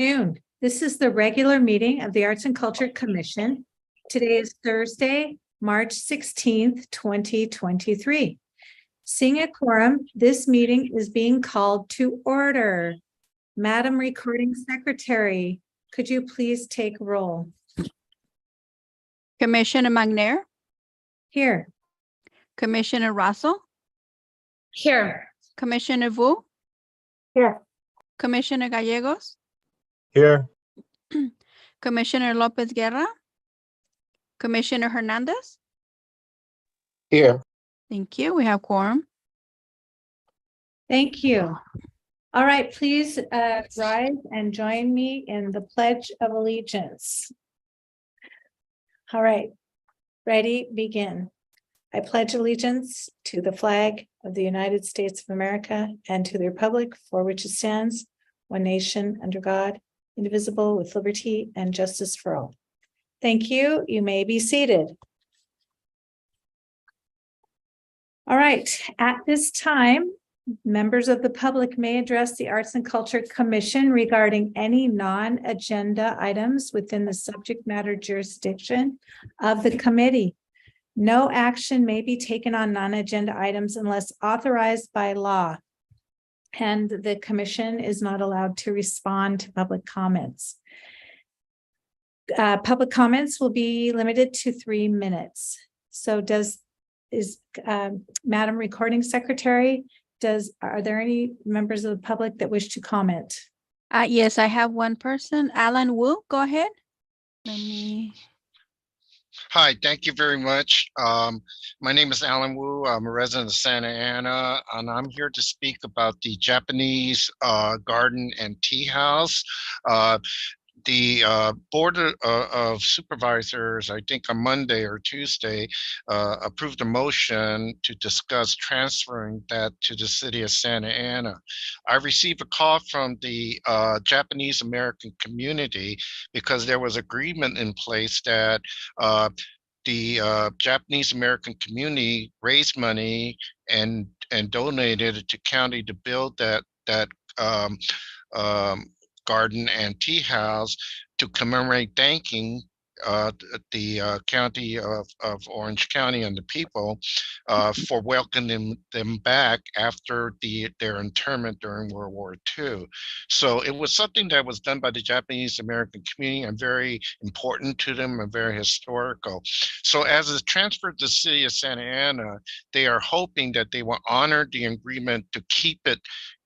Afternoon. This is the regular meeting of the Arts and Culture Commission. Today is Thursday, March 16th, 2023. Seeing a quorum, this meeting is being called to order. Madam Recording Secretary, could you please take roll? Commissioner McNair, Here. Commissioner Russell, Here. Commissioner Vu, Here. Commissioner Gallegos, Here. Commissioner Lopez Guerra, Commissioner Hernandez. Here. Thank you. We have quorum. Thank you. All right, please rise and join me in the Pledge of Allegiance. All right, ready, begin. I pledge allegiance to the flag of the United States of America and to the republic for which it stands, one nation under God, indivisible, with liberty and justice for all. Thank you. You may be seated. All right, at this time, members of the public may address the Arts and Culture Commission regarding any non-agenda items within the subject matter jurisdiction of the committee. No action may be taken on non-agenda items unless authorized by law. And the commission is not allowed to respond to public comments. Public comments will be limited to 3 minutes. So Madam Recording Secretary, are there any members of the public that wish to comment? Yes, I have one person. Alan Wu, go ahead. Hi, thank you very much. My name is Alan Wu. I'm a resident of Santa Ana, and I'm here to speak about the Japanese garden and tea house. The Board of Supervisors, I think on Monday or Tuesday, approved a motion to discuss transferring that to the city of Santa Ana. I received a call from the Japanese American community because there was agreement in place that the Japanese American community raised money and donated it to county to build that garden and tea house to commemorate thanking the county of Orange County and the people for welcoming them back after their internment during World War II. So it was something that was done by the Japanese American community and very important to them and very historical. So as it's transferred to the city of Santa Ana, they are hoping that they will honor the agreement to keep it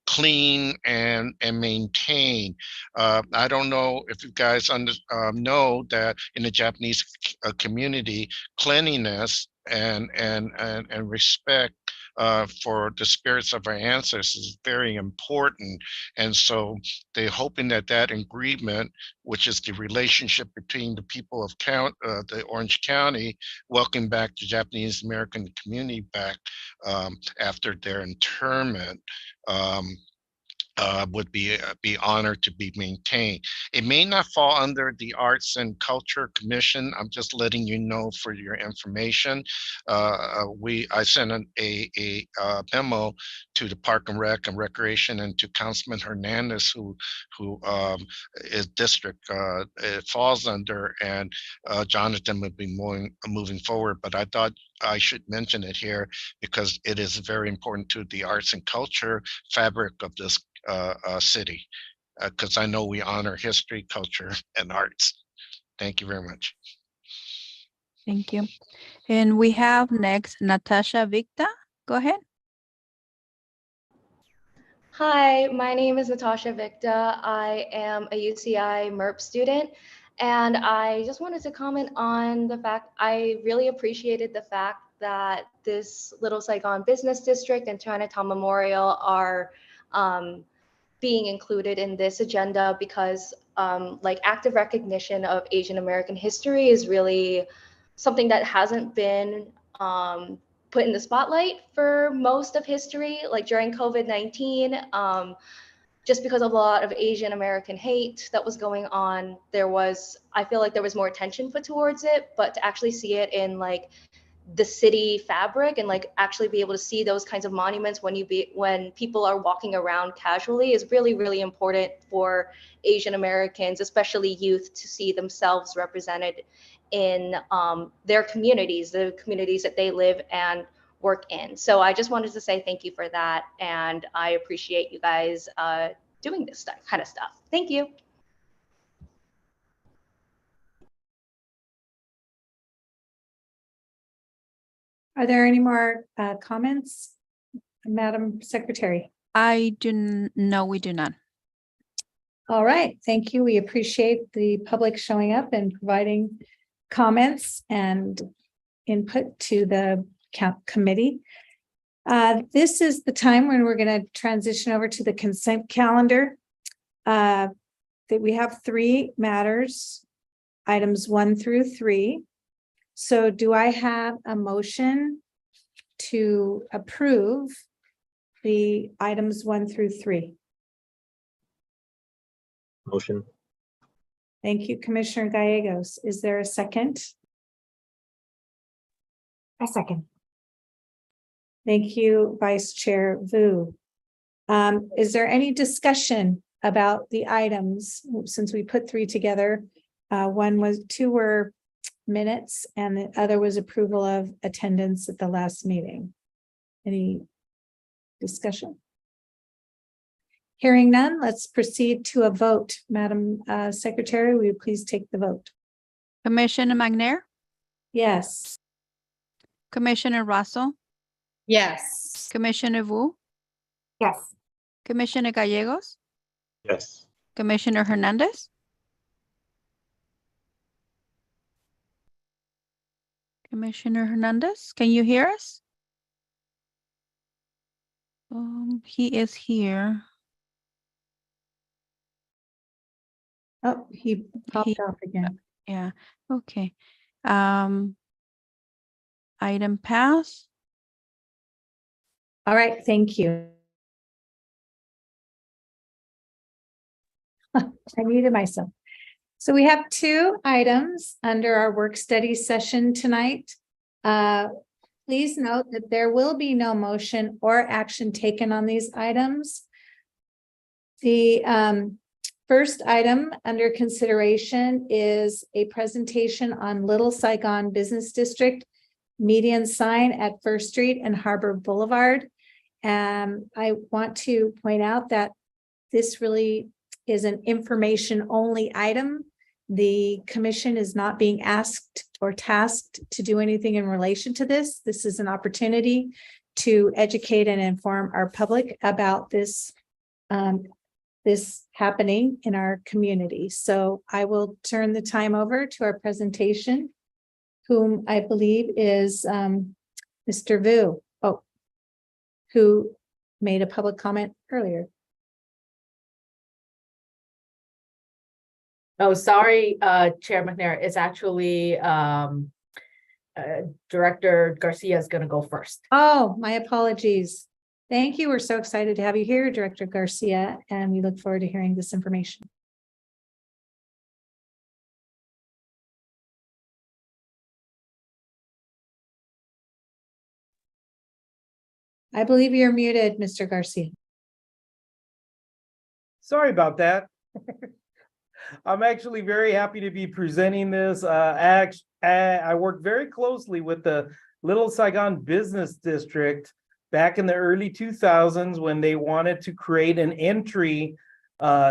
clean and maintain. I don't know if you guys know that in the Japanese community, cleanliness and respect for the spirits of our ancestors is very important. And so they're hoping that that agreement, which is the relationship between the people of the Orange County, welcome back the Japanese American community back after their internment, would be honored to be maintained. It may not fall under the Arts and Culture Commission. I'm just letting you know for your information. I sent a memo to the Park and Rec and Recreation and to Councilman Hernandez, who is district it falls under, and Jonathan would be moving forward. But I thought I should mention it here because it is very important to the arts and culture fabric of this city, because I know we honor history, culture, and arts. Thank you very much. Thank you. And we have next Natasha Victa. Go ahead. Hi, my name is Natasha Victa. I am a UCI MERP student, and I just wanted to comment on the fact I really appreciated the fact that this Little Saigon Business District and Chinatown Memorial are being included in this agenda because like active recognition of Asian American history is really something that hasn't been put in the spotlight for most of history. Like during COVID-19, just because of a lot of Asian American hate that was going on, I feel like there was more attention put towards it, but to actually see it in like the city fabric and like actually be able to see those kinds of monuments when people are walking around casually is really, really important for Asian Americans, especially youth, to see themselves represented in their communities, the communities that they live and work in. So I just wanted to say thank you for that. And I appreciate you guys doing this kind of stuff. Thank you. Are there any more comments, Madam Secretary? No, we do not. All right, thank you. We appreciate the public showing up and providing comments and input to the committee. This is the time when we're going to transition over to the consent calendar. That we have 3 matters, items 1 through 3. So do I have a motion to approve the items 1 through 3? Motion. Thank you, Commissioner Gallegos. Is there a second? A second. Thank you, Vice Chair Vu. Is there any discussion about the items since we put 3 together? 2 were minutes and the other was approval of attendance at the last meeting. Any discussion? Hearing none, let's proceed to a vote. Madam Secretary, will you please take the vote? Commissioner McNair, Yes. Commissioner Russell, Yes. Commissioner Vu, Yes. Commissioner Gallegos, Yes. Commissioner Hernandez. Commissioner Hernandez, can you hear us? He is here. Oh, he popped off again. Yeah, okay. Item pass. All right, thank you. I muted myself. So we have 2 items under our work study session tonight. Please note that there will be no motion or action taken on these items. The first item under consideration is a presentation on Little Saigon Business District median sign at First Street and Harbor Boulevard. I want to point out that this really is an information only item. The commission is not being asked or tasked to do anything in relation to this. This is an opportunity to educate and inform our public about this, this happening in our community. So I will turn the time over to our presentation, whom I believe is Mr. Vu, who made a public comment earlier. Oh, sorry, Chair McNair. It's actually Director Garcia is going to go first. Oh, my apologies. Thank you. We're so excited to have you here, Director Garcia, and we look forward to hearing this information. I believe you're muted, Mr. Garcia. Sorry about that. I'm actually very happy to be presenting this. I worked very closely with the Little Saigon Business District back in the early 2000s when they wanted to create an entry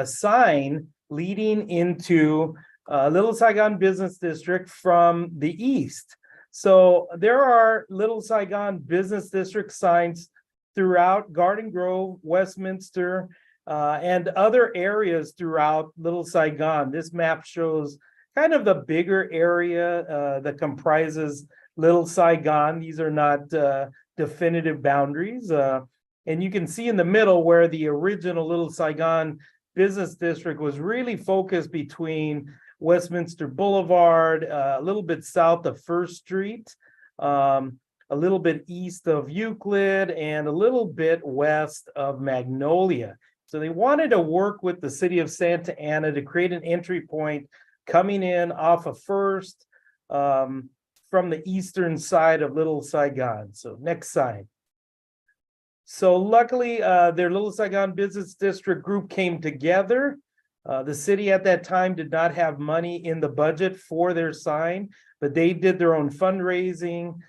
sign leading into Little Saigon Business District from the east. So there are Little Saigon Business District signs throughout Garden Grove, Westminster, and other areas throughout Little Saigon. This map shows kind of the bigger area that comprises Little Saigon. These are not definitive boundaries. And you can see in the middle where the original Little Saigon Business District was really focused between Westminster Boulevard, a little bit south of First Street, a little bit east of Euclid, and a little bit west of Magnolia. So they wanted to work with the city of Santa Ana to create an entry point coming in off of First from the eastern side of Little Saigon. So next slide. So luckily, their Little Saigon Business District group came together. The city at that time did not have money in the budget for their sign, but they did their own fundraising.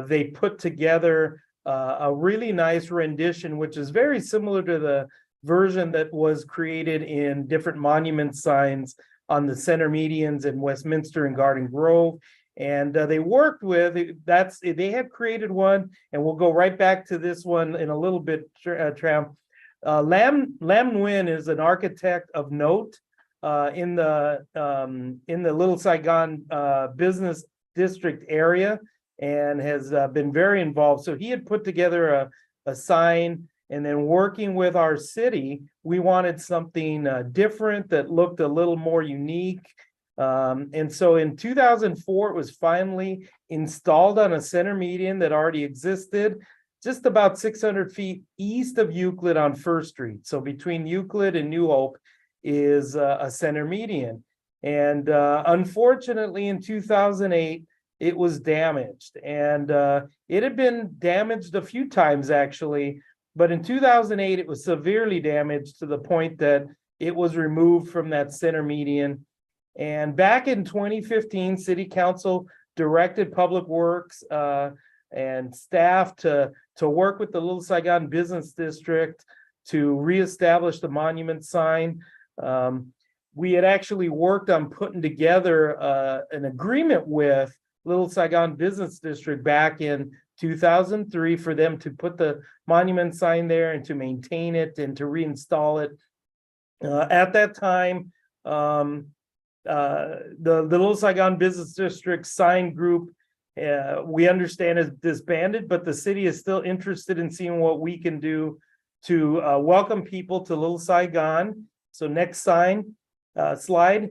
They put together a really nice rendition, which is very similar to the version that was created in different monument signs on the center medians in Westminster and Garden Grove. And they worked with, they had created one, and we'll go right back to this one in a little bit, Tram. Lam Nguyen is an architect of note in the Little Saigon Business District area, and has been very involved. So he had put together a sign, and then working with our city, we wanted something different that looked a little more unique. And so in 2004, it was finally installed on a center median that already existed, just about 600 feet east of Euclid on First Street. So between Euclid and New Hope is a center median. And unfortunately, in 2008, it was damaged. And it had been damaged a few times, actually. But in 2008, it was severely damaged to the point that it was removed from that center median. And back in 2015, City Council directed Public Works and staff to work with the Little Saigon Business District to reestablish the monument sign. We had actually worked on putting together an agreement with Little Saigon Business District back in 2003 for them to put the monument sign there and to maintain it and to reinstall it. At that time, the Little Saigon Business District sign group, we understand, is disbanded, but the city is still interested in seeing what we can do to welcome people to Little Saigon. So next slide.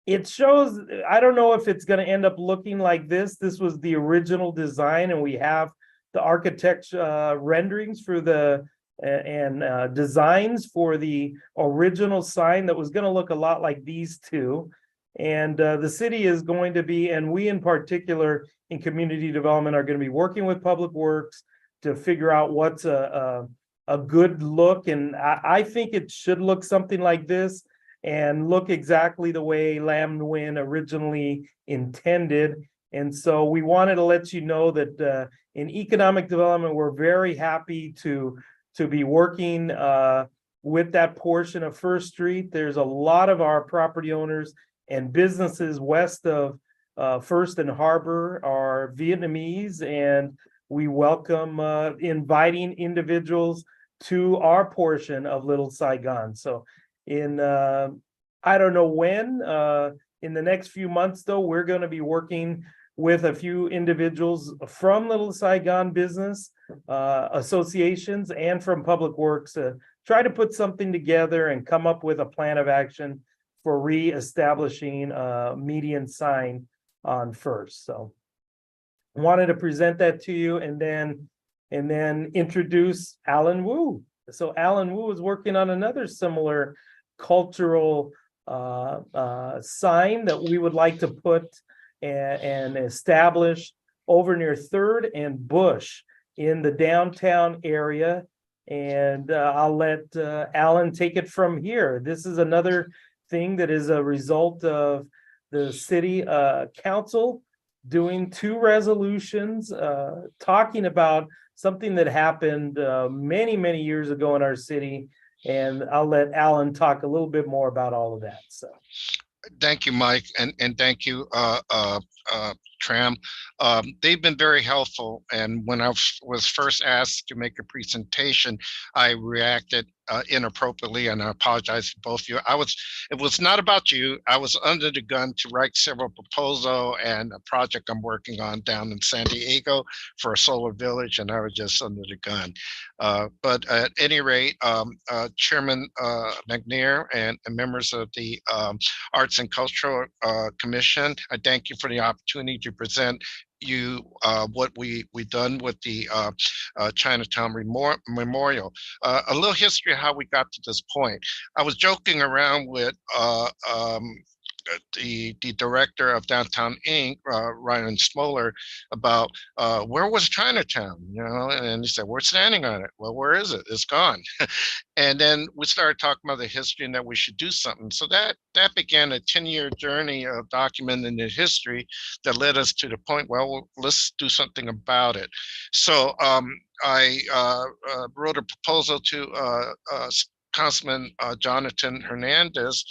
It shows, I don't know if it's going to end up looking like this. This was the original design, and we have the architect renderings for the designs for the original sign that was going to look a lot like these two. And the city is going to be, and we in particular in community development, are going to be working with Public Works to figure out what's a good look. And I think it should look something like this and look exactly the way Lam Nguyen originally intended. And so we wanted to let you know that in economic development, we're very happy to be working with that portion of First Street. There's a lot of our property owners and businesses west of First and Harbor are Vietnamese, and we welcome inviting individuals to our portion of Little Saigon. So in, I don't know when, in the next few months though, we're going to be working with a few individuals from Little Saigon business associations and from Public Works to try to put something together and come up with a plan of action for reestablishing a median sign on First. So wanted to present that to you, and then introduce Alan Wu. So Alan Wu is working on another similar cultural sign that we would like to put and establish over near Third and Bush in the downtown area. And I'll let Alan take it from here. This is another thing that is a result of the city council doing 2 resolutions talking about something that happened many, many years ago in our city. And I'll let Alan talk a little bit more about all of that. So. Thank you, Mike, and thank you, Tram. They've been very helpful, and when I was first asked to make a presentation, I reacted inappropriately, and I apologize to both of you. It was not about you. I was under the gun to write several proposals and a project I'm working on down in San Diego for a solar village, and I was just under the gun. But at any rate, Chairman McNair and members of the Arts and Cultural Commission, I thank you for the opportunity to present you what we've done with the Chinatown Memorial. A little history of how we got to this point. I was joking around with the director of Downtown Inc., Ryan Smoller, about where was Chinatown, and he said, we're standing on it. Well, where is it? It's gone. And then we started talking about the history and that we should do something. So that began a 10-year journey of documenting the history that led us to the point, well, let's do something about it. So I wrote a proposal to Councilman Jonathan Hernandez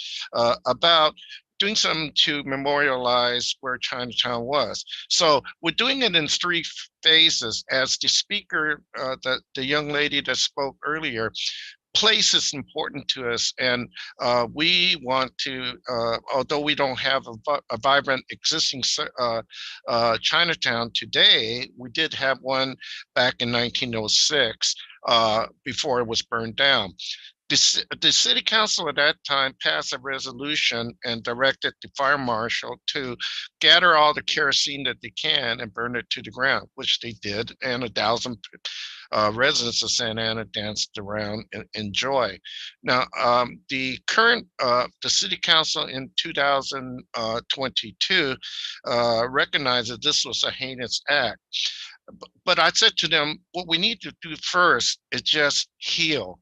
about doing something to memorialize where Chinatown was. So we're doing it in 3 phases. As the speaker, the young lady that spoke earlier, place is important to us, and we want to, although we don't have a vibrant existing Chinatown today, we did have one back in 1906 before it was burned down. The city council at that time passed a resolution and directed the fire marshal to gather all the kerosene that they can and burn it to the ground, which they did, and 1,000 residents of Santa Ana danced around in joy. Now, the current, the city council in 2022 recognized that this was a heinous act. But I said to them, what we need to do first is just heal,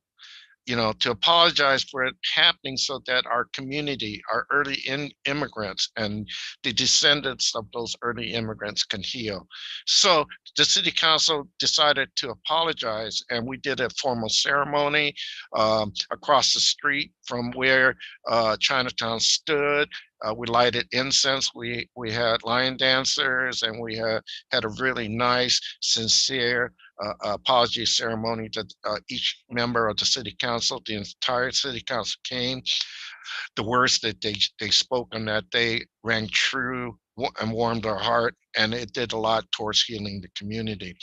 to apologize for it happening so that our community, our early immigrants and the descendants of those early immigrants can heal. So the city council decided to apologize, and we did a formal ceremony across the street from where Chinatown stood. We lighted incense, we had lion dancers, and we had a really nice, sincere apology ceremony to each member of the city council. The entire city council came. The words that they spoke on that day rang true and warmed our heart, and it did a lot towards healing the community.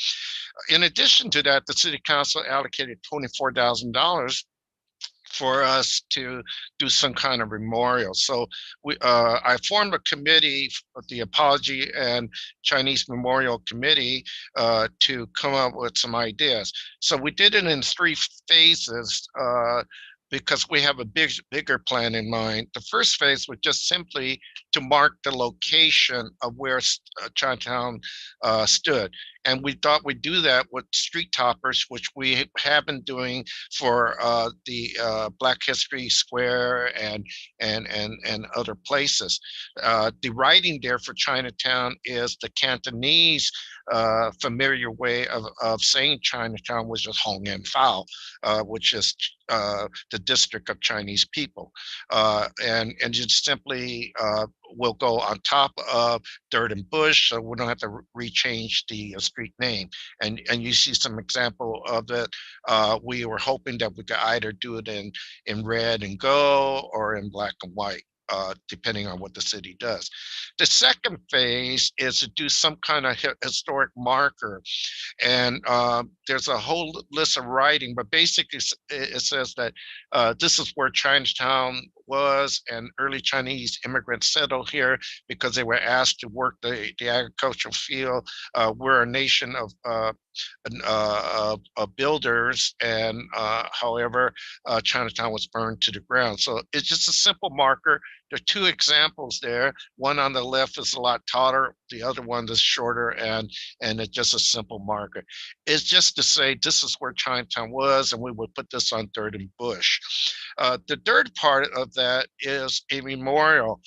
In addition to that, the city council allocated $24,000 for us to do some kind of memorial. So I formed a committee, the Apology and Chinese Memorial Committee, to come up with some ideas. So we did it in 3 phases because we have a bigger plan in mind. The first phase was just simply to mark the location of where Chinatown stood. And we thought we'd do that with street toppers, which we have been doing for the Black History Square and other places. The writing there for Chinatown is the Cantonese familiar way of saying Chinatown, which is Hong Yan Fao, which is the district of Chinese people. And just simply will go on top of Dirt and Bush, so we don't have to rechange the street name. And you see some example of it. We were hoping that we could either do it in red and gold or in black and white, depending on what the city does. The second phase is to do some kind of historic marker. And there's a whole list of writing, but basically it says that this is where Chinatown was, and early Chinese immigrants settled here because they were asked to work the agricultural field. We're a nation of builders, and however, Chinatown was burned to the ground. So it's just a simple marker. There are 2 examples there. One on the left is a lot taller, the other one is shorter, and it's just a simple marker. It's just to say this is where Chinatown was, and we would put this on Dirt and Bush. The third part of that is a memorial.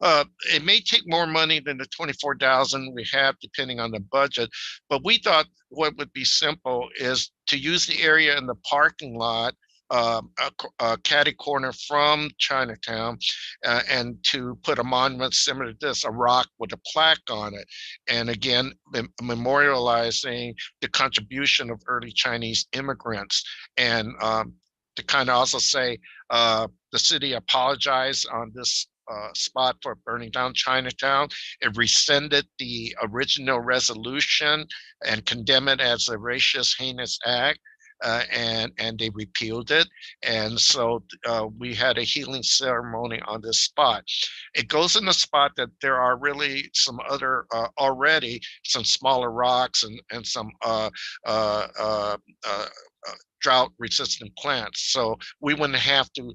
It may take more money than the 24,000 we have, depending on the budget, but we thought what would be simple is to use the area in the parking lot, catty corner from Chinatown, and to put a monument similar to this, a rock with a plaque on it. And again, memorializing the contribution of early Chinese immigrants. And to kind of also say, the city apologized on this spot for burning down Chinatown. It rescinded the original resolution and condemned it as a racist, heinous act. And they repealed it. And so we had a healing ceremony on this spot. It goes in the spot that there are really some other, already some smaller rocks and some drought resistant plants. So we wouldn't have to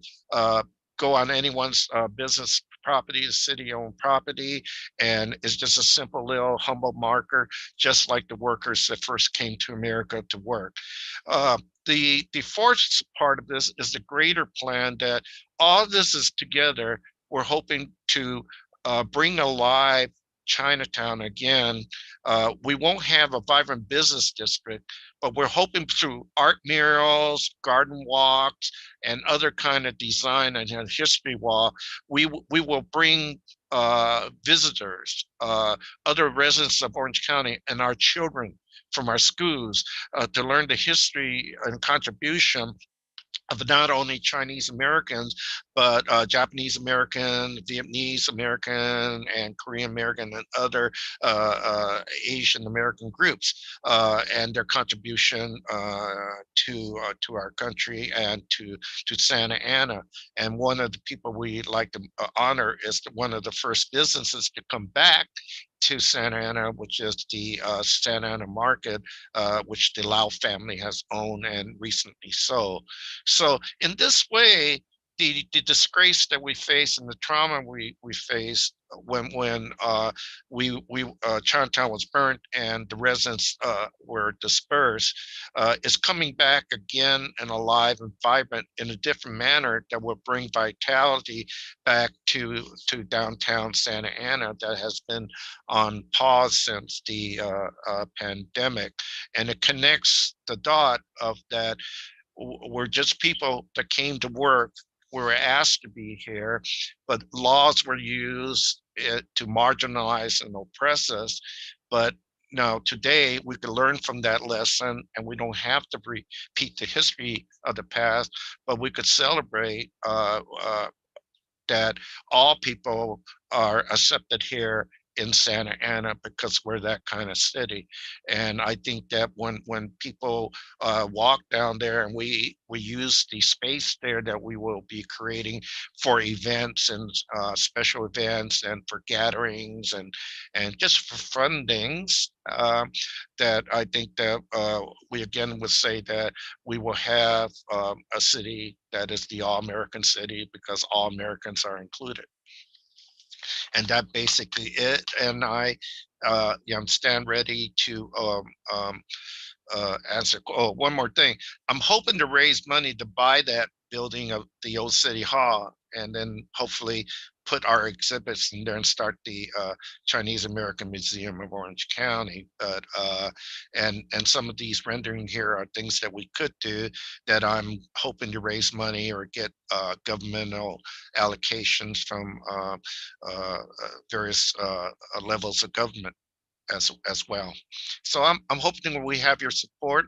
go on anyone's business property is city-owned property, and it's just a simple little humble marker, just like the workers that first came to America to work. The fourth part of this is the greater plan that all this is together. We're hoping to bring alive Chinatown again. We won't have a vibrant business district, but we're hoping through art murals, garden walks, and other kind of design and history wall, we will bring visitors, other residents of Orange County, and our children from our schools to learn the history and contribution of not only Chinese Americans, but Japanese American, Vietnamese American, and Korean American, and other Asian American groups, and their contribution to our country and to Santa Ana. And one of the people we like to honor is one of the first businesses to come back to Santa Ana, which is the Santa Ana Market, which the Lau family has owned and recently sold. So in this way, the disgrace that we face and the trauma we faced when Chinatown was burnt and the residents were dispersed is coming back again and alive and vibrant in a different manner that will bring vitality back to downtown Santa Ana that has been on pause since the pandemic. And it connects the dot of that we're just people that came to work. We were asked to be here, but laws were used to marginalize and oppress us. But now today we can learn from that lesson, and we don't have to repeat the history of the past, but we could celebrate that all people are accepted here in Santa Ana because we're that kind of city. And I think that when people walk down there and we use the space there that we will be creating for events and special events and for gatherings and just for fun things, that I think that we again would say that we will have a city that is the all-American city because all Americans are included. And that basically it. And I stand ready to answer. Oh, one more thing. I'm hoping to raise money to buy that building of the old City Hall, and then hopefully put our exhibits in there and start the Chinese American Museum of Orange County. But and some of these rendering here are things that we could do that I'm hoping to raise money or get governmental allocations from various levels of government as well. So I'm hoping we have your support.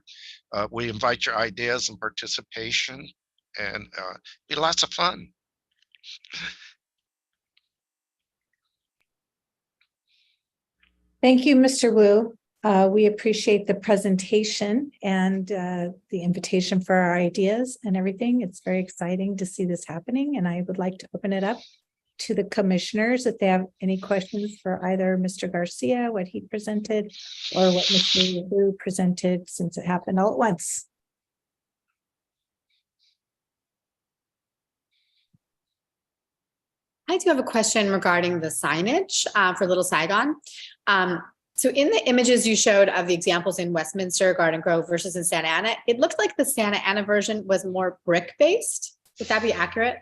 We invite your ideas and participation, and be lots of fun. Thank you, Mr. Wu. We appreciate the presentation and the invitation for our ideas and everything. It's very exciting to see this happening, and I would like to open it up to the commissioners if they have any questions for either Mr. Garcia, what he presented, or what Mr. Wu presented, since it happened all at once. I do have a question regarding the signage for Little Saigon. So in the images you showed of the examples in Westminster, Garden Grove versus in Santa Ana, it looked like the Santa Ana version was more brick-based. Would that be accurate?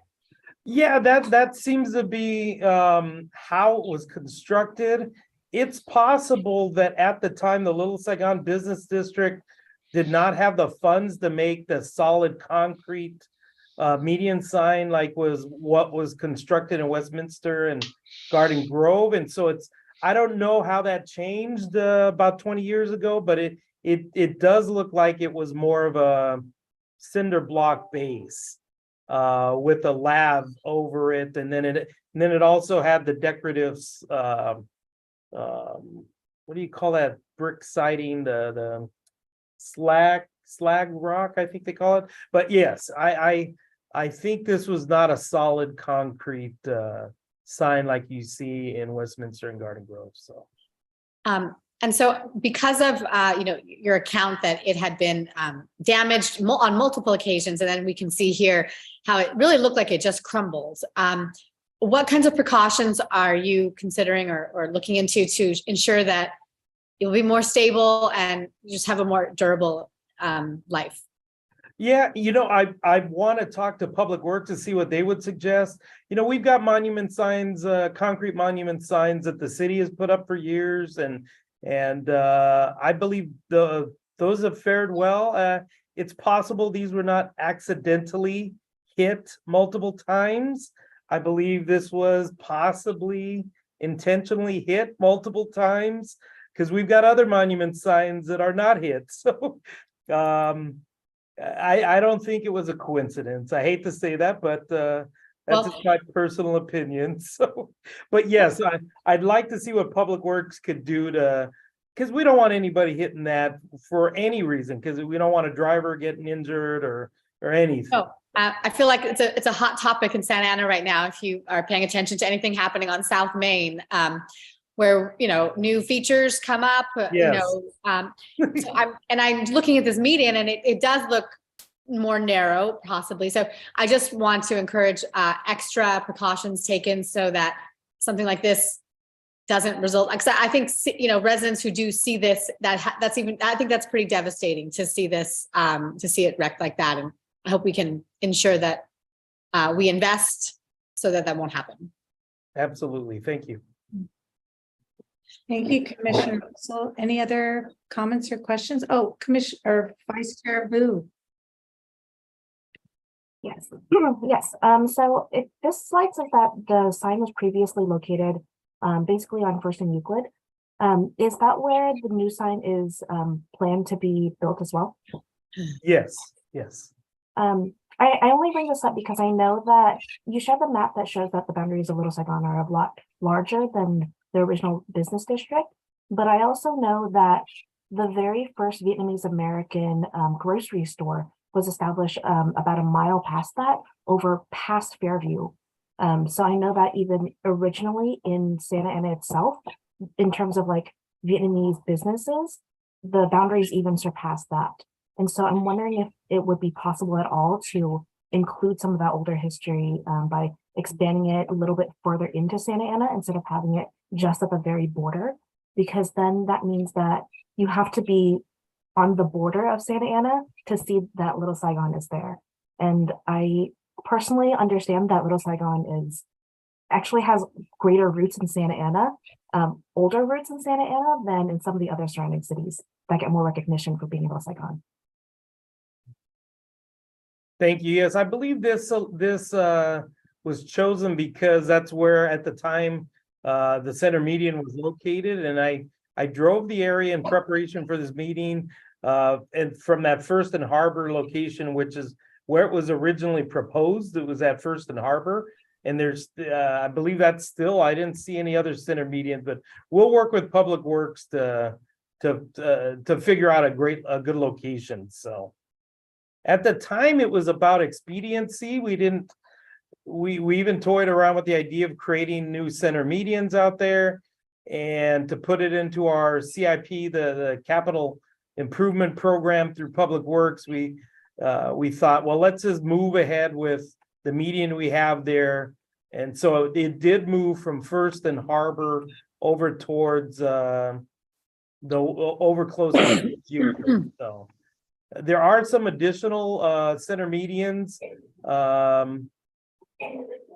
Yeah, that seems to be how it was constructed. It's possible that at the time, the Little Saigon Business District did not have the funds to make the solid concrete median sign like was what was constructed in Westminster and Garden Grove. And so I don't know how that changed about 20 years ago, but it does look like it was more of a cinder block base with a lab over it, and then it also had the decorative what do you call that brick siding, the slag rock, I think they call it. But yes, I think this was not a solid concrete sign like you see in Westminster and Garden Grove. So and so because of your account that it had been damaged on multiple occasions, and then we can see here how it really looked like it just crumbled. what kinds of precautions are you considering or looking into to ensure that you'll be more stable and just have a more durable life? Yeah, I want to talk to Public Works to see what they would suggest. We've got monument signs, concrete monument signs that the city has put up for years, and I believe those have fared well. It's possible these were not accidentally hit multiple times. I believe this was possibly intentionally hit multiple times, because we've got other monument signs that are not hit. So I don't think it was a coincidence. I hate to say that, but that's just my personal opinion. So, but yes, I'd like to see what Public Works could do because we don't want anybody hitting that for any reason, because we don't want a driver getting injured or anything. Oh, I feel like it's a hot topic in Santa Ana right now. If you are paying attention to anything happening on South Main, where new features come up, Yes. So I'm looking at this median, and it does look more narrow, possibly. So I just want to encourage extra precautions taken so that something like this doesn't result. Because I think residents who do see this, I think that's pretty devastating to see this, to see it wrecked like that. And I hope we can ensure that we invest so that won't happen. Absolutely. Thank you. Thank you, Commissioner Russell. Any other comments or questions? Oh, Commissioner or Vice Chair Vu. Yes, yes. So this slide says that the sign was previously located basically on First and Euclid. Is that where the new sign is planned to be built as well? Yes. I only bring this up because I know that you shared the map that shows that the boundaries of Little Saigon are a lot larger than the original business district. But I also know that the very first Vietnamese American grocery store was established about a mile past that, over past Fairview. So I know that even originally in Santa Ana itself, in terms of like Vietnamese businesses, the boundaries even surpassed that. And so I'm wondering if it would be possible at all to include some of that older history by expanding it a little bit further into Santa Ana instead of having it just at the very border, because then that means that you have to be on the border of Santa Ana to see that Little Saigon is there. And I personally understand that Little Saigon actually has greater roots in Santa Ana, older roots in Santa Ana than in some of the other surrounding cities that get more recognition for being Little Saigon. Thank you. Yes, I believe this was chosen because that's where at the time the center median was located, and I drove the area in preparation for this meeting, and from that First and Harbor location, which is where it was originally proposed. It was at First and Harbor, and there's I believe that's still, I didn't see any other center median, but we'll work with Public Works to figure out a good location. So at the time it was about expediency. We even toyed around with the idea of creating new center medians out there, and to put it into our CIP, the capital improvement program through Public Works. We thought, well, let's just move ahead with the median we have there. And so it did move from First and Harbor over towards over close to Euclid. So there are some additional center medians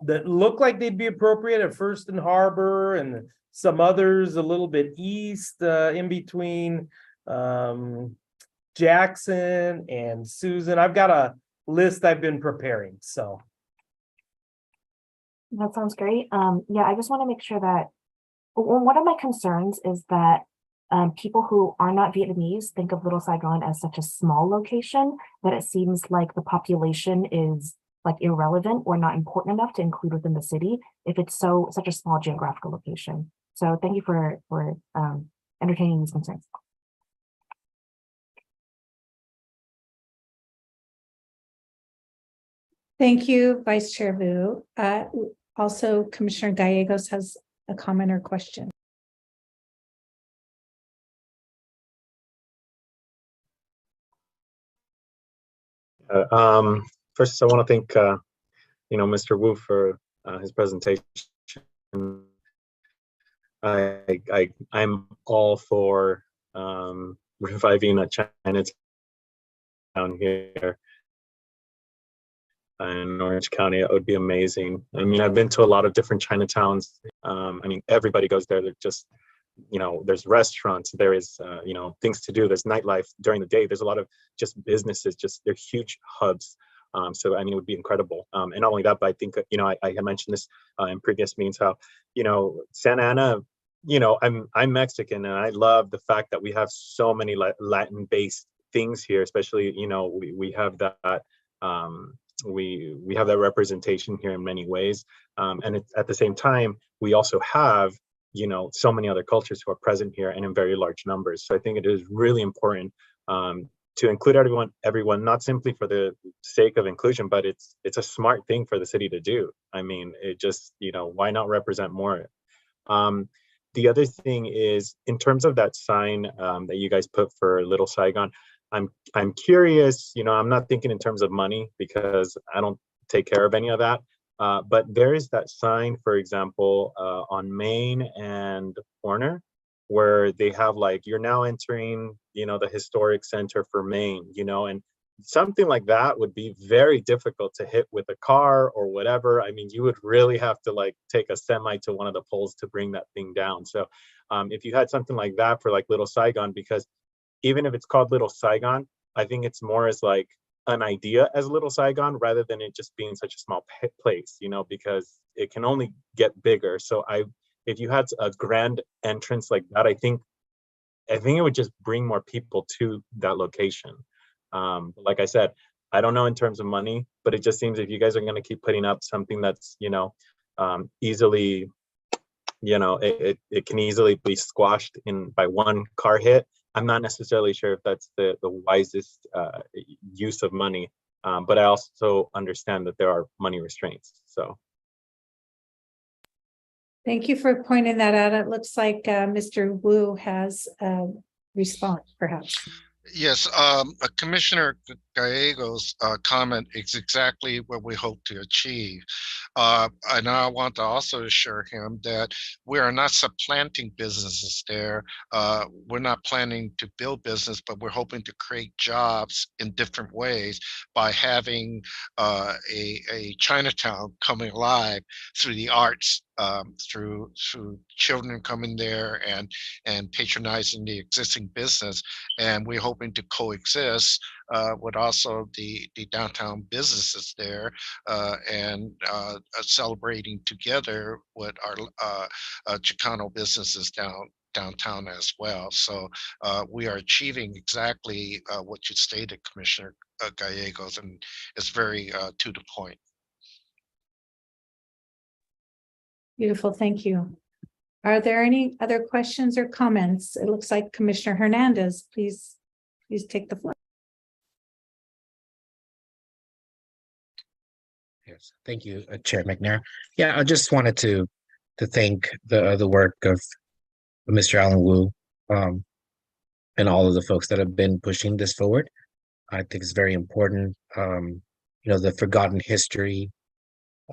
that look like they'd be appropriate at First and Harbor, and some others a little bit east in between Jackson and Susan. I've got a list I've been preparing. So that sounds great. Yeah, I just want to make sure that one of my concerns is that people who are not Vietnamese think of Little Saigon as such a small location that it seems like the population is like irrelevant or not important enough to include within the city if it's such a small geographical location. So thank you for entertaining these concerns. Thank you, Vice Chair Vu. Also, Commissioner Gallegos has a comment or question. First, I want to thank Mr. Wu for his presentation. I'm all for reviving a Chinatown here in Orange County. It would be amazing. I mean, I've been to a lot of different Chinatowns. I mean, everybody goes there. They're just, there's restaurants, there is, things to do. There's nightlife during the day. There's a lot of just businesses, they're huge hubs. So, I mean, it would be incredible. And not only that, but I think, I had mentioned this in previous meetings, how, Santa Ana, I'm Mexican, and I love the fact that we have so many Latin-based things here, especially, we have that, we have that representation here in many ways. And it's, at the same time, we also have, so many other cultures who are present here and in very large numbers. So I think it is really important to include everyone, not simply for the sake of inclusion, but it's a smart thing for the city to do. I mean, it just, why not represent more? The other thing is, in terms of that sign that you guys put for Little Saigon, I'm curious, I'm not thinking in terms of money because I don't take care of any of that. But there is that sign, for example, on Main and Warner, where they have like, you're now entering, the historic center for Maine, and something like that would be very difficult to hit with a car or whatever. I mean, you would really have to like take a semi to one of the poles to bring that thing down. So if you had something like that for like Little Saigon, because even if it's called Little Saigon, I think it's more as like an idea as Little Saigon rather than it just being such a small place, because it can only get bigger. So if you had a grand entrance like that, I think it would just bring more people to that location. Like I said, I don't know in terms of money, but it just seems if you guys are going to keep putting up something that's, easily, it can easily be squashed by one car hit. I'm not necessarily sure if that's the wisest use of money, but I also understand that there are money restraints. So. Thank you for pointing that out. It looks like Mr. Wu has a response, perhaps. Yes, Commissioner Gallegos' comment is exactly what we hope to achieve. And I want to also assure him that we are not supplanting businesses there. We're not planning to build business, but we're hoping to create jobs in different ways by having a Chinatown coming alive through the arts, through children coming there and patronizing the existing business. And we're hoping to coexist with also the downtown businesses there, and celebrating together with our Chicano businesses downtown as well. So we are achieving exactly what you stated, Commissioner Gallegos, and it's very to the point. Beautiful, thank you. Are there any other questions or comments? It looks like Commissioner Hernandez, please take the floor. Yes, thank you, Chair McNair. Yeah, I just wanted to thank the work of Mr. Alan Wu and all of the folks that have been pushing this forward. I think it's very important. The forgotten history.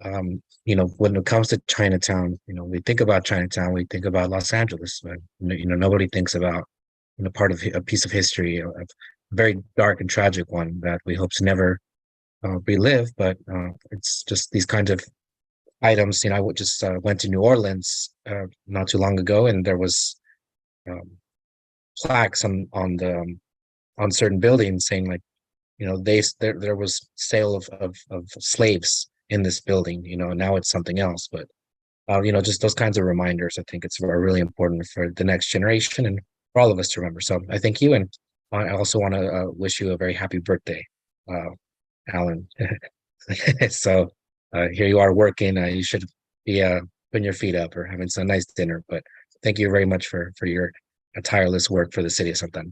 When it comes to Chinatown, we think about Chinatown, we think about Los Angeles, but nobody thinks about part of a piece of history, a very dark and tragic one that we hope to never relive. But it's just these kinds of items. I just went to New Orleans not too long ago, and there was plaques on certain buildings saying like, there was sale of slaves in this building. Now it's something else, but just those kinds of reminders. I think it's really important for the next generation and for all of us to remember. So I thank you, and I also want to wish you a very happy birthday, Alan. So here you are working. You should be putting your feet up or having some nice dinner. But thank you very much for your tireless work for the city of Santa Ana.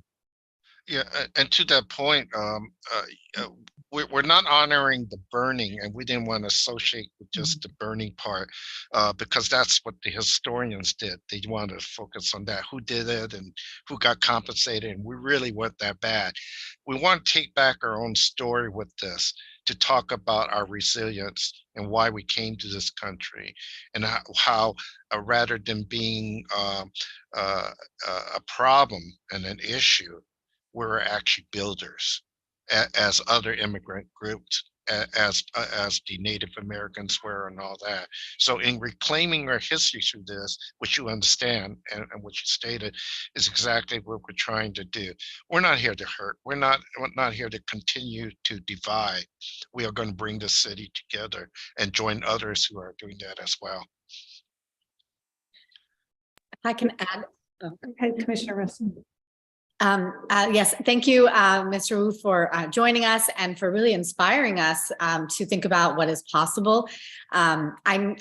Yeah, and to that point, we're not honoring the burning, and we didn't want to associate with just the burning part, because that's what the historians did. They wanted to focus on that, who did it and who got compensated, and we really want that bad. We want to take back our own story with this. to talk about our resilience and why we came to this country, and how rather than being a problem and an issue, we're actually builders, as other immigrant groups, as the Native Americans were, and all that. So in reclaiming our history through this, which you understand and which you stated, is exactly what we're trying to do. We're not here to hurt. We're not here to continue to divide. We are going to bring the city together and join others who are doing that as well. I can add. Oh. Okay, Commissioner Russell. Yes, thank you, Mr. Wu, for joining us and for really inspiring us to think about what is possible. I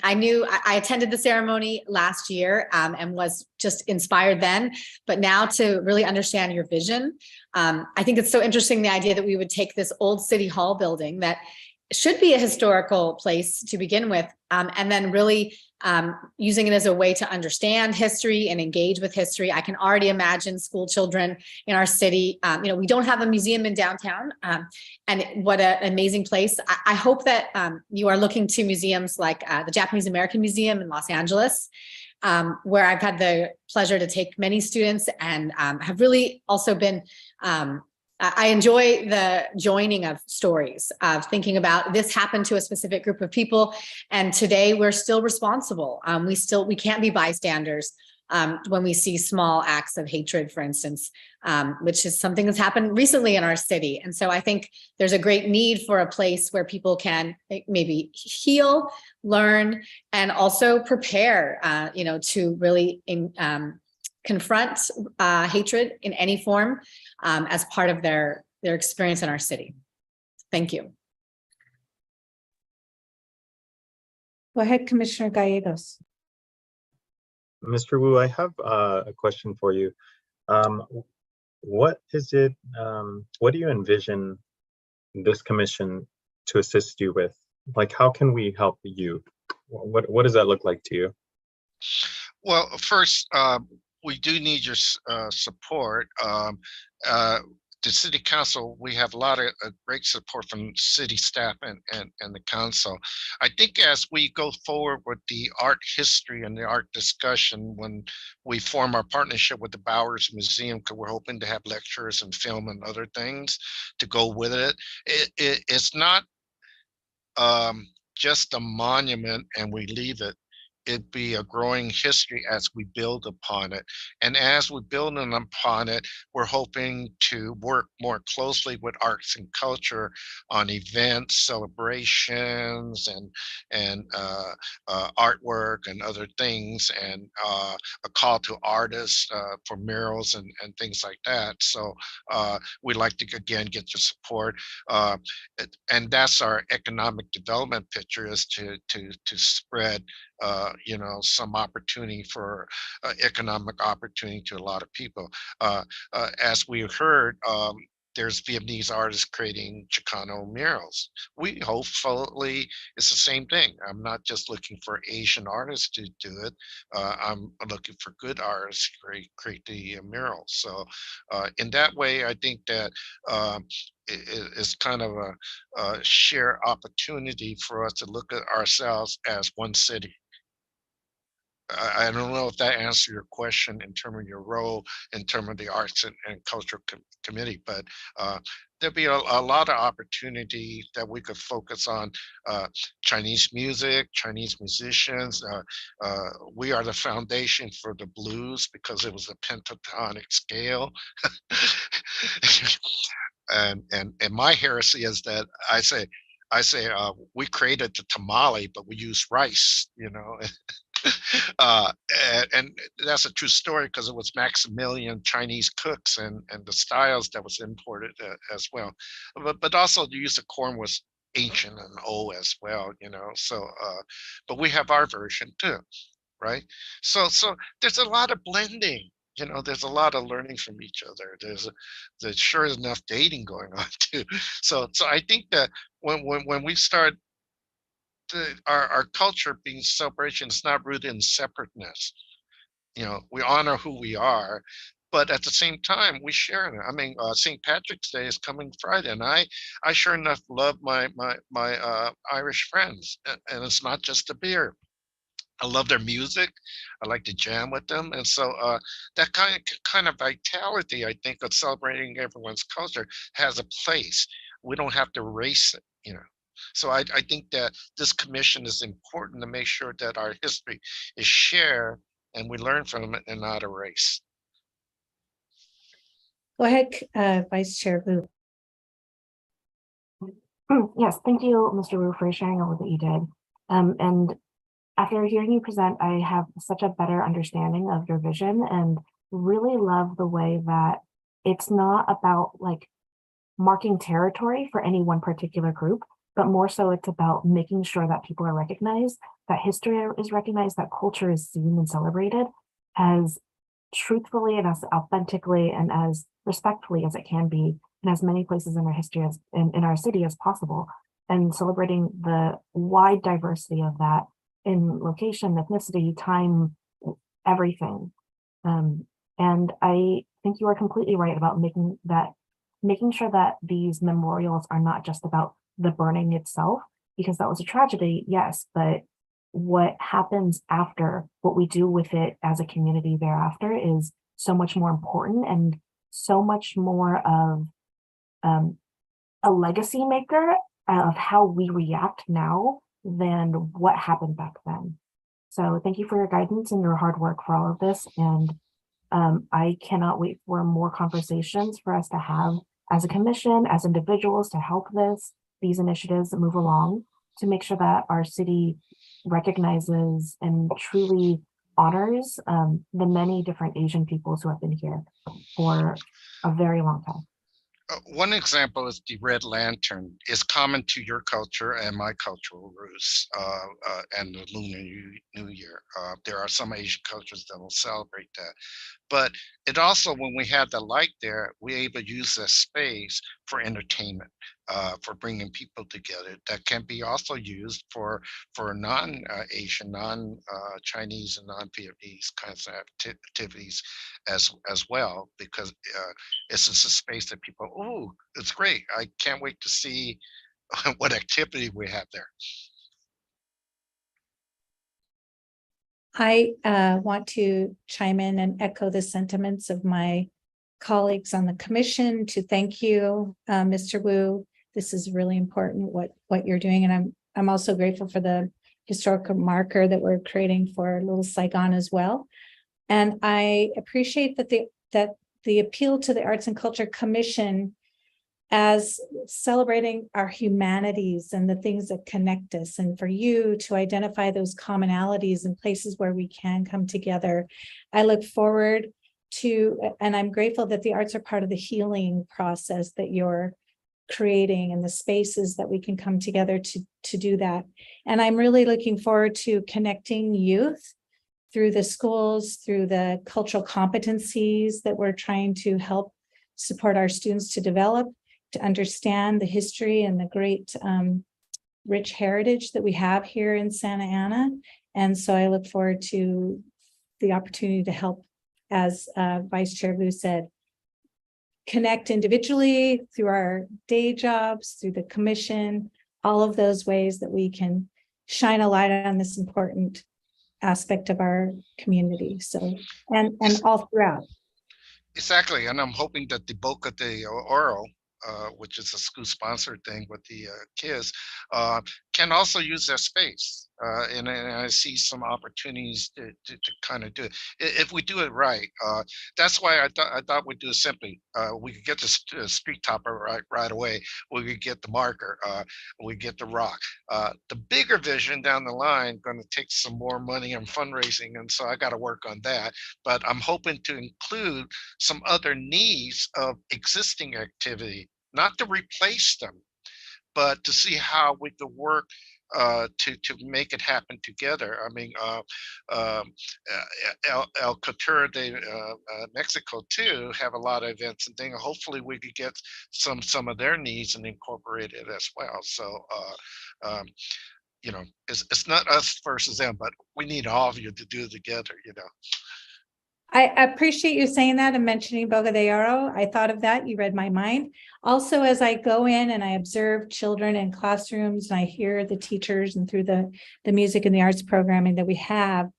attended the ceremony last year and was just inspired then, but now to really understand your vision, I think it's so interesting, the idea that we would take this old City Hall building that should be a historical place to begin with, and then really using it as a way to understand history and engage with history. I can already imagine school children in our city. We don't have a museum in downtown, and what an amazing place. I hope that you are looking to museums like the Japanese American Museum in Los Angeles, where I've had the pleasure to take many students, and have really also been I enjoy the joining of stories, of thinking about this happened to a specific group of people, and today we're still responsible. We can't be bystanders when we see small acts of hatred, for instance, which is something that's happened recently in our city. And so I think there's a great need for a place where people can maybe heal, learn, and also prepare, to really confront hatred in any form as part of their experience in our city. Thank you. Go ahead, Commissioner Gallegos. Mr. Wu, I have a question for you. What is it, what do you envision this commission to assist you with? Like, how can we help you? What does that look like to you? Well, first, we do need your support. The city council, we have a lot of great support from city staff and the council. I think as we go forward with the art history and the art discussion, when we form our partnership with the Bowers Museum, because we're hoping to have lectures and film and other things to go with it, it's not just a monument and we leave it. It'd be a growing history as we build upon it. And as we're building upon it, we're hoping to work more closely with arts and culture on events, celebrations, and artwork and other things, and a call to artists for murals and things like that. So we'd like to, again, get your support. And that's our economic development picture, is to spread some opportunity for economic opportunity to a lot of people. As we heard, there's Vietnamese artists creating Chicano murals. We hopefully it's the same thing. I'm not just looking for Asian artists to do it. I'm looking for good artists to create the murals. So in that way, I think that it's kind of a shared opportunity for us to look at ourselves as one city. I don't know if that answers your question in terms of your role in terms of the arts and cultural committee, but there'll be a lot of opportunity that we could focus on Chinese music, Chinese musicians. We are the foundation for the blues because it was a pentatonic scale. And my heresy is that I say we created the tamale, but we use rice, and that's a true story because it was Maximilian Chinese cooks and the styles that was imported as well. But also the use of corn was ancient and old as well, so but we have our version too, right? So there's a lot of blending. There's a lot of learning from each other. There's sure enough dating going on too. So I think that when we start our culture being celebration, is not rooted in separateness. We honor who we are, but at the same time, we share it. I mean, St. Patrick's Day is coming Friday, and I sure enough love my Irish friends, and it's not just the beer. I love their music. I like to jam with them, and so that kind of vitality, I think, of celebrating everyone's culture has a place. We don't have to erase it, you know. So I think that this commission is important to make sure that our history is shared and we learn from it and not erase. Go ahead, Vice Chair Vu. Yes, thank you, Mr. Wu, for sharing all that you did. And after hearing you present, I have such a better understanding of your vision and really love the way that it's not about like marking territory for any one particular group, but more so it's about making sure that people are recognized, that history is recognized, that culture is seen and celebrated as truthfully and as authentically and as respectfully as it can be in as many places in our history as in our city as possible, and celebrating the wide diversity of that in location, ethnicity, time, everything. And I think you are completely right about making sure that these memorials are not just about the burning itself, because that was a tragedy, yes, but what happens after, what we do with it as a community thereafter is so much more important and so much more of a legacy maker of how we react now than what happened back then. So thank you for your guidance and your hard work for all of this. And I cannot wait for more conversations for us to have as a commission, as individuals, to help these initiatives move along, to make sure that our city recognizes and truly honors the many different Asian peoples who have been here for a very long time. One example is the Red Lantern is common to your culture and my cultural roots, and the Lunar New Year. There are some Asian cultures that will celebrate that. But it also, when we had the light there, we're able to use that space for entertainment, for bringing people together. That can be also used for non-Asian, non-Chinese, and non-Vietnamese kinds of activities as well, because it's just a space that people, oh, it's great. I can't wait to see what activity we have there. I want to chime in and echo the sentiments of my colleagues on the commission to thank you, Mr. Wu. This is really important what you're doing, and I'm also grateful for the historical marker that we're creating for Little Saigon as well. And I appreciate that the appeal to the Arts and Culture Commission as celebrating our humanities and the things that connect us, and for you to identify those commonalities and places where we can come together. I look forward to, and I'm grateful that the arts are part of the healing process that you're creating and the spaces that we can come together to do that. And I'm really looking forward to connecting youth through the schools, through the cultural competencies that we're trying to help support our students to develop, to understand the history and the great rich heritage that we have here in Santa Ana. And so I look forward to the opportunity to help, as Vice Chair Vu said, connect individually through our day jobs, through the commission, all of those ways that we can shine a light on this important aspect of our community. So, and all throughout. Exactly, and I'm hoping that the Boca de Oro, which is a school-sponsored thing with the kids, can also use their space. And I see some opportunities to kind of do it if we do it right. That's why I thought we'd do it simply. We could get the street topper right away. We could get the marker. We get the rock. The bigger vision down the line going to take some more money and fundraising, and so I got to work on that. But I'm hoping to include some other needs of existing activity, not to replace them, but to see how we could work to make it happen together. I mean, El Couture de Mexico too have a lot of events and things. Hopefully, we could get some of their needs and incorporate it as well. So, you know, it's not us versus them, but we need all of you to do it together. You know. I appreciate you saying that and mentioning Boca de Oro. I thought of that. You read my mind. Also, as I go in and I observe children in classrooms and I hear the teachers and through the music and the arts programming that we have,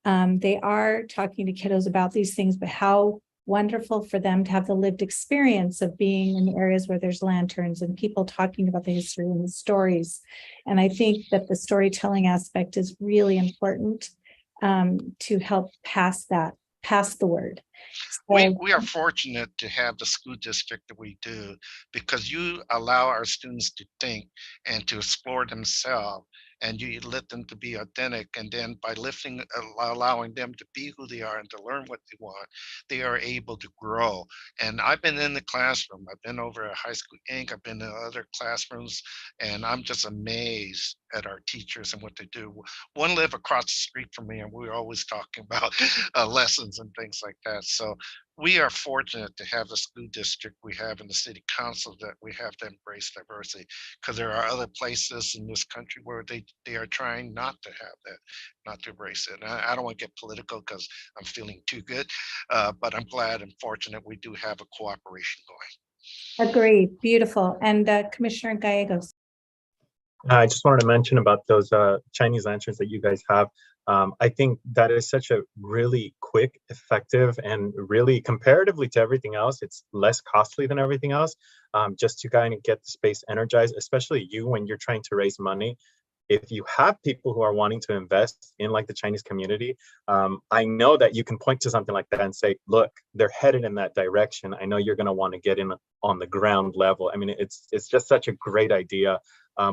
they are talking to kiddos about these things, but how wonderful for them to have the lived experience of being in areas where there's lanterns and people talking about the history and the stories. And I think that the storytelling aspect is really important to help pass the word. We are fortunate to have the school district that we do, because you allow our students to think and to explore themselves, and you let them to be authentic. And then by allowing them to be who they are and to learn what they want, they are able to grow. And I've been in the classroom. I've been over at High School Inc. I've been in other classrooms, and I'm just amazed at our teachers and what they do. One live across the street from me, and we're always talking about lessons and things like that. So we are fortunate to have the school district we have in the city council, that we have to embrace diversity, because there are other places in this country where they are trying not to have that, not to embrace it. And I don't want to get political because I'm feeling too good, but I'm glad and fortunate we do have a cooperation going. Agreed. Beautiful. And Commissioner Gallegos. I just wanted to mention about those Chinese lanterns that you guys have. I think that is such a really quick, effective, and really comparatively to everything else, it's less costly than everything else. Just to kind of get the space energized, especially you when you're trying to raise money. If you have people who are wanting to invest in like the Chinese community, I know that you can point to something like that and say, look, they're headed in that direction. I know you're going to want to get in on the ground level. I mean, it's just such a great idea.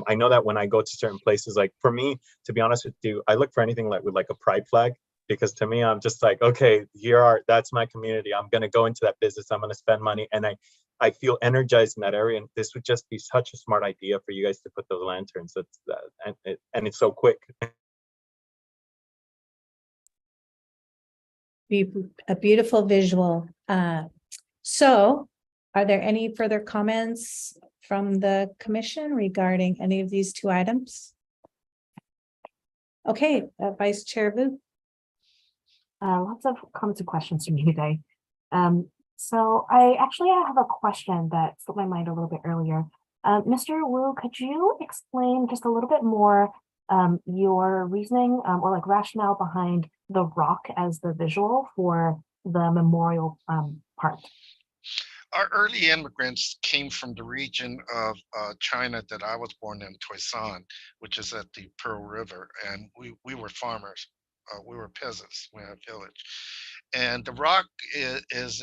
I know that when I go to certain places, like for me, to be honest with you, I look for anything like with like a pride flag, because to me, I'm just like, okay, that's my community. I'm going to go into that business. I'm going to spend money. And I feel energized in that area. And this would just be such a smart idea for you guys to put those lanterns. And it's so quick. A beautiful visual. So are there any further comments from the commission regarding any of these two items? Okay, Vice Chair Vu. Lots of comments and questions from you today. So I have a question that slipped my mind a little bit earlier. Mr. Wu, could you explain just a little bit more your reasoning or like rationale behind the rock as the visual for the memorial part? Our early immigrants came from the region of China that I was born in, Toisan, which is at the Pearl River, and we were farmers. We were peasants. We had a village, and the rock is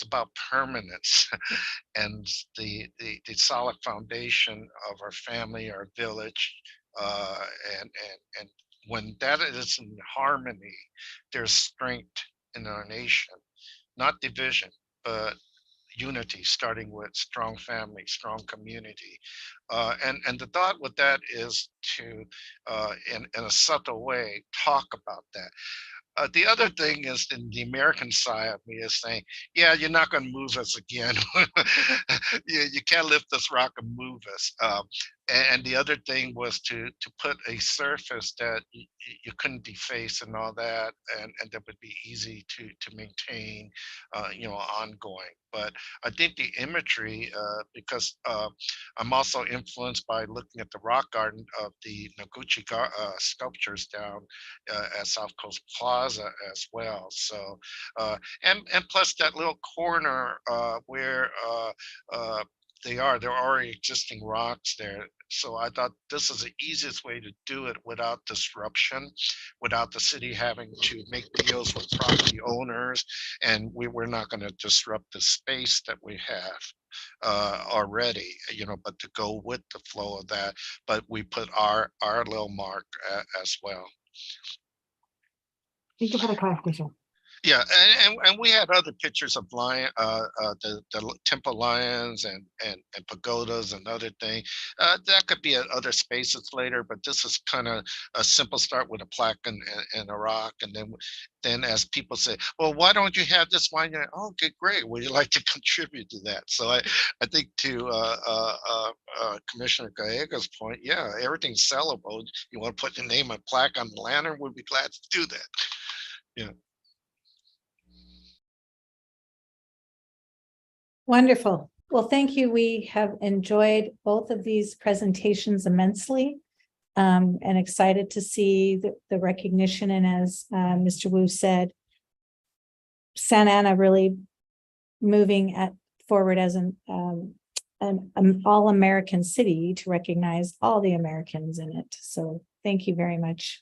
about permanence and the solid foundation of our family, our village, and when that is in harmony, there's strength in our nation. Not division, but unity, starting with strong family, strong community. And the thought with that is to, in a subtle way, talk about that. The other thing is, in the American side of me is saying, yeah, you're not going to move us again. You can't lift this rock and move us. And the other thing was to put a surface that you couldn't deface and all that, and that would be easy to maintain, ongoing. But I think the imagery, because I'm also influenced by looking at the rock garden of the Noguchi sculptures down at South Coast Plaza as well. So, and plus that little corner where there are already existing rocks there. So I thought this is the easiest way to do it without disruption, without the city having to make deals with property owners, and we're not going to disrupt the space that we have already, but to go with the flow of that. But we put our little mark as well. Thank you for the clarification. Yeah, and we had other pictures of the temple lions and pagodas and other things. That could be at other spaces later, but this is kind of a simple start with a plaque and a rock, and then as people say, well, why don't you have this one? Oh, okay, great. Would you like to contribute to that? So I think to Commissioner Gallegos' point, yeah, everything's sellable. You want to put your name and plaque on the lantern? We'd be glad to do that. Yeah. Wonderful. Well, thank you. We have enjoyed both of these presentations immensely. And excited to see the recognition. And as Mr. Wu said, Santa Ana really moving forward as an all-American city to recognize all the Americans in it. So thank you very much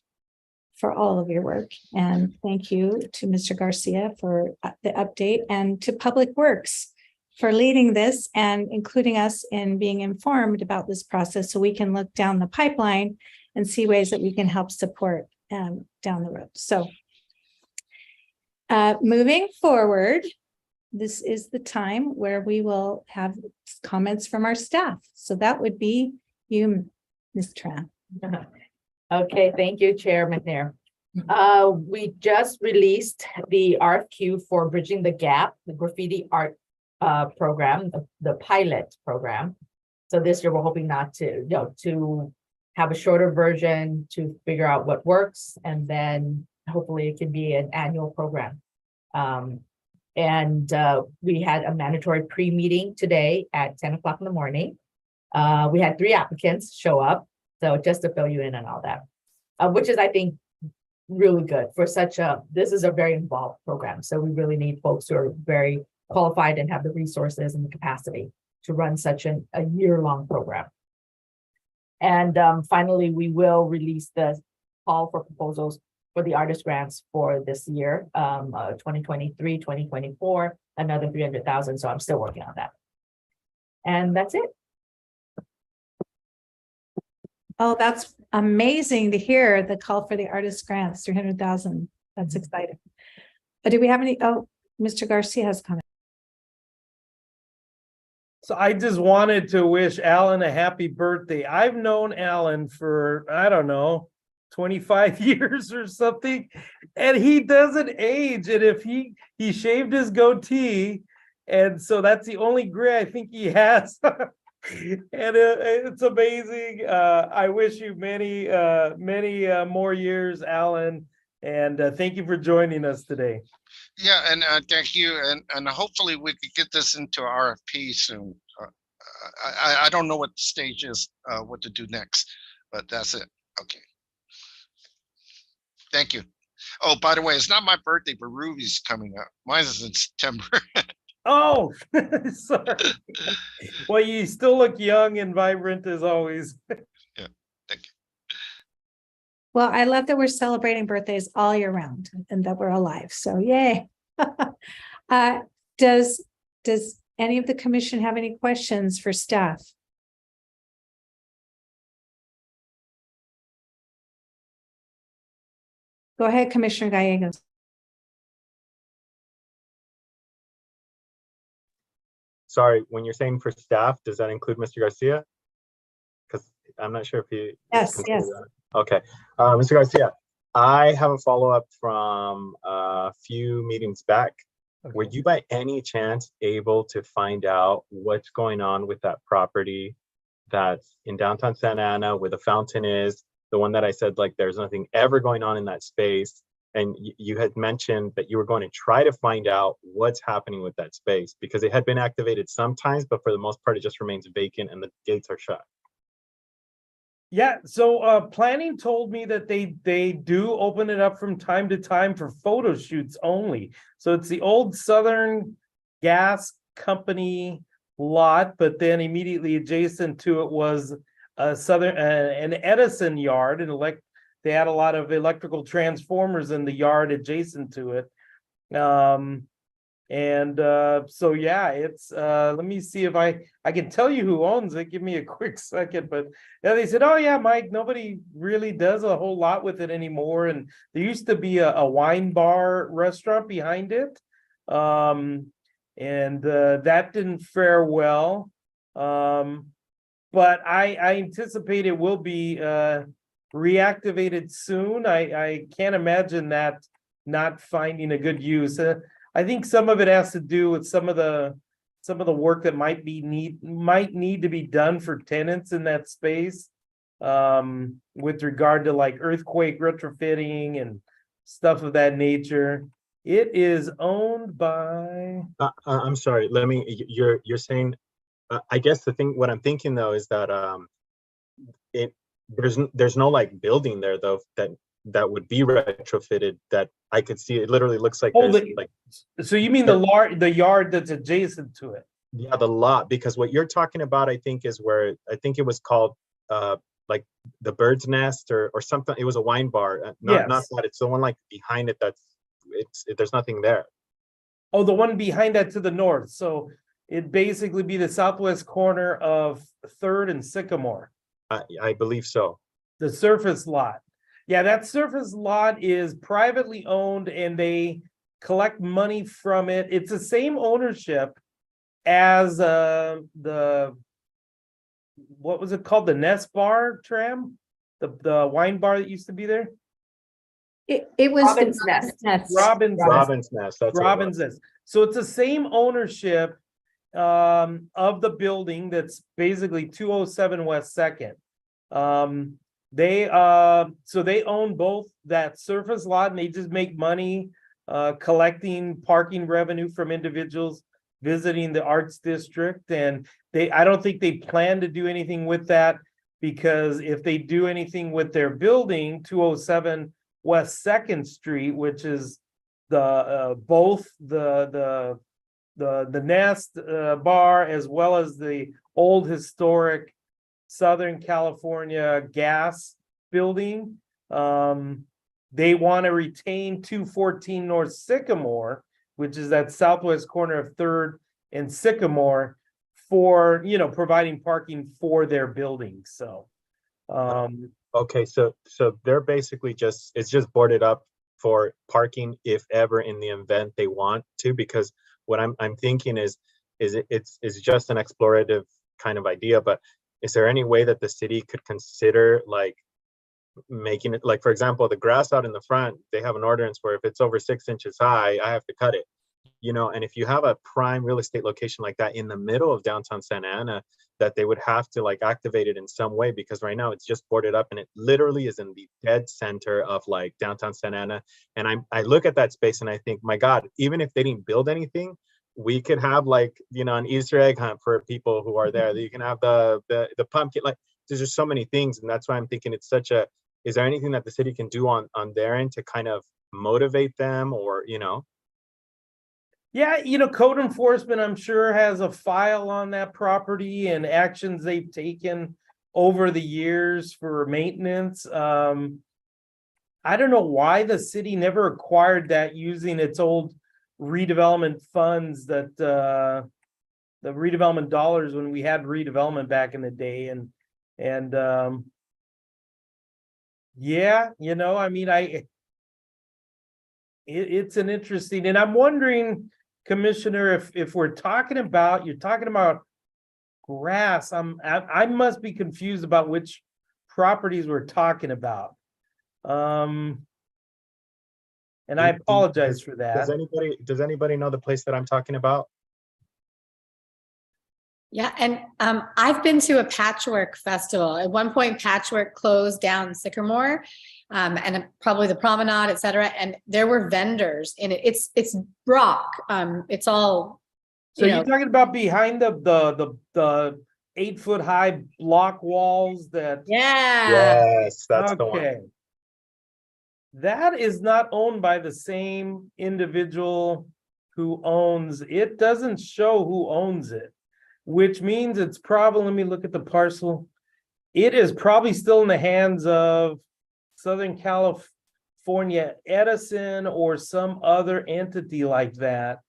for all of your work. And thank you to Mr. Garcia for the update, and to Public Works for leading this and including us in being informed about this process, so we can look down the pipeline and see ways that we can help support down the road. So moving forward, this is the time where we will have comments from our staff. So that would be you, Ms. Tran. Okay, thank you, Chair McNair. We just released the RFQ for Bridging the Gap, the graffiti art program, the pilot program. So this year we're hoping not to, to have a shorter version to figure out what works, and then hopefully it can be an annual program. We had a mandatory pre-meeting today at 10 o'clock in the morning. We had 3 applicants show up, so just to fill you in on all that, which is, I think, really good for this is a very involved program. So we really need folks who are very qualified and have the resources and the capacity to run such a year-long program. And finally, we will release the call for proposals for the artist grants for this year, 2023, 2024, another 300,000. So I'm still working on that. And that's it. Oh, that's amazing to hear the call for the artist grants, 300,000. That's exciting. But do we have any? Oh, Mr. Garcia has comment. So I just wanted to wish Alan a happy birthday. I've known Alan for, I don't know, 25 years or something, and he doesn't age. And if he shaved his goatee, and so that's the only gray I think he has. And it's amazing. I wish you many more years, Alan, and thank you for joining us today. Yeah, and thank you, and hopefully we could get this into RFP soon. I don't know what the stage is, what to do next, but that's it. Okay. Thank you. Oh, by the way, it's not my birthday, but Ruby's coming up. Mine is in September. Oh, sorry. Well, you still look young and vibrant as always. Yeah, thank you. Well, I love that we're celebrating birthdays all year round and that we're alive. So yay. Does any of the commission have any questions for staff? Go ahead, Commissioner Gallegos. Sorry, when you're saying for staff, does that include Mr. Garcia? Because I'm not sure if he. Yes. Okay, Mr. Garcia, I have a follow-up from a few meetings back. Okay. Were you by any chance able to find out what's going on with that property that's in downtown Santa Ana where the fountain is, the one that I said, like, there's nothing ever going on in that space? And you had mentioned that you were going to try to find out what's happening with that space because it had been activated sometimes, but for the most part, it just remains vacant and the gates are shut. Yeah, so planning told me that they do open it up from time to time for photo shoots only. So it's the old Southern Gas Company lot, but then immediately adjacent to it was a an Edison yard, and they had a lot of electrical transformers in the yard adjacent to it. So yeah, it's let me see if I can tell you who owns it. Give me a quick second. But yeah, they said, oh yeah, Mike, nobody really does a whole lot with it anymore. And there used to be a wine bar restaurant behind it. That didn't fare well. But I anticipate it will be reactivated soon. I can't imagine that not finding a good use. I think some of it has to do with some of the work that might need to be done for tenants in that space, with regard to like earthquake retrofitting and stuff of that nature. It is owned by, I'm sorry. You're saying. I guess what I'm thinking though is that there's no like building there though that would be retrofitted that I could see. It literally looks like oh, there's like so you mean the yard that's adjacent to it? yeah, the lot, because what you're talking about, I think, is where I think it was called like the Bird's Nest or something. It was a wine bar. Not Yes. that, it's the one like behind it there's nothing there. Oh, the one behind that to the north. So it'd basically be the southwest corner of Third and Sycamore, I believe so. the surface lot. Yeah, that surface lot is privately owned and they collect money from it. It's the same ownership as the what was it called? The Nest Bar, Tram? The wine bar that used to be there? It was. Robin's Nest. Robin's Nest. Robin's Nest. That's what it was. Robin's Nest. So it's the same ownership of the building that's basically 207 West Second. They own both that surface lot and they just make money collecting parking revenue from individuals visiting the arts district. And I don't think they plan to do anything with that, because if they do anything with their building, 207 West Second Street, which is both the Nest bar as well as the old historic Southern California gas building, they want to retain 214 North Sycamore, which is that southwest corner of Third and Sycamore, for providing parking for their building. So okay, so they're basically it's just boarded up for parking if ever in the event they want to, because what I'm thinking is it's just an explorative kind of idea, but is there any way that the city could consider like making it, like, for example, the grass out in the front, they have an ordinance where if it's over 6 inches high, I have to cut it, and if you have a prime real estate location like that in the middle of downtown Santa Ana, that they would have to like activate it in some way, because right now it's just boarded up and it literally is in the dead center of like downtown Santa Ana. And I look at that space and I think, my God, even if they didn't build anything, we could have like, an Easter egg hunt for people who are there. You can have the pumpkin, like there's just so many things. And that's why I'm thinking is there anything that the city can do on their end to kind of motivate them, or, yeah, code enforcement, I'm sure, has a file on that property and actions they've taken over the years for maintenance. I don't know why the city never acquired that using its old redevelopment funds, that the redevelopment dollars when we had redevelopment back in the day. And yeah, it's an interesting, and I'm wondering, Commissioner, if you're talking about grass, I must be confused about which properties we're talking about. And I apologize for that. Does anybody know the place that I'm talking about? Yeah, and I've been to a patchwork festival. At one point, patchwork closed down Sycamore, and probably the promenade, et cetera. And there were vendors in it. It's rock. It's all. So you're talking about behind the 8-foot high block walls that. Yeah. Yes, that's the one. Okay. That is not owned by the same individual who owns it. Doesn't show who owns it, which means it's probably, let me look at the parcel. It is probably still in the hands of Southern California Edison or some other entity like that.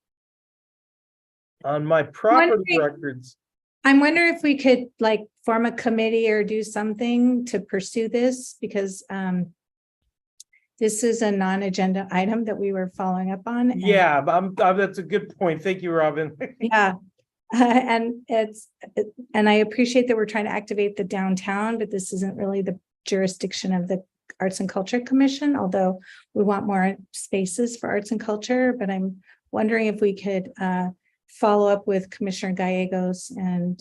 On my property records. I'm wondering if we could like form a committee or do something to pursue this, because this is a non-agenda item that we were following up on. and- Yeah, that's a good point. Thank you, Robin. Yeah. And and I appreciate that we're trying to activate the downtown, but this isn't really the jurisdiction of the Arts and Culture Commission, although we want more spaces for arts and culture. But I'm wondering if we could follow up with Commissioner Gallegos and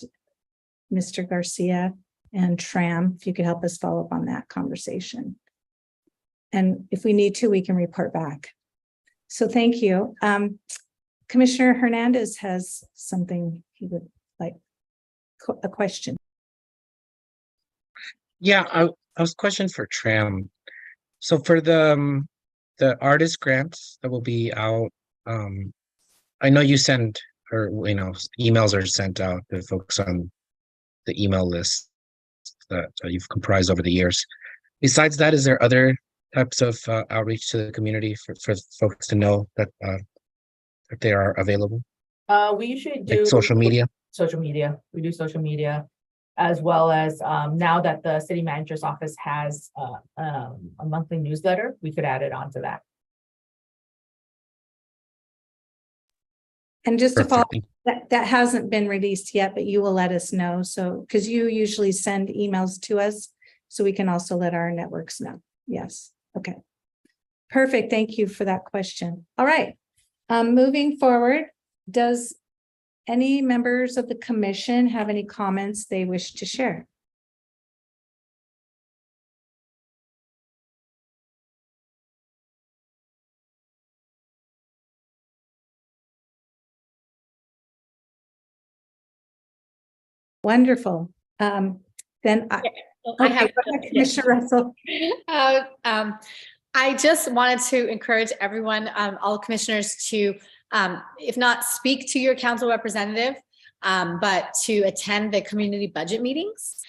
Mr. Garcia and Tram, if you could help us follow up on that conversation. And if we need to, we can report back. So thank you. Commissioner Hernandez has something he would like, a question. Yeah, I was questioning for Tram. So for the artist grants that will be out, I know you send, or emails are sent out to folks on the email list that you've comprised over the years. Besides that, is there other types of outreach to the community for folks to know that they are available, We usually like do social media? social media. We do social media, as well as now that the city manager's office has a monthly newsletter, we could add it onto that. And just to follow, Perfect. that hasn't been released yet, but you will let us know. So, because you usually send emails to us, so we can also let our networks know. Yes. Okay. Perfect. Thank you for that question. All right. Moving forward, does any members of the commission have any comments they wish to share? Then I okay, have, go ahead, Commissioner Russell. I just wanted to encourage everyone, all commissioners to, if not speak to your council representative, but to attend the community budget meetings.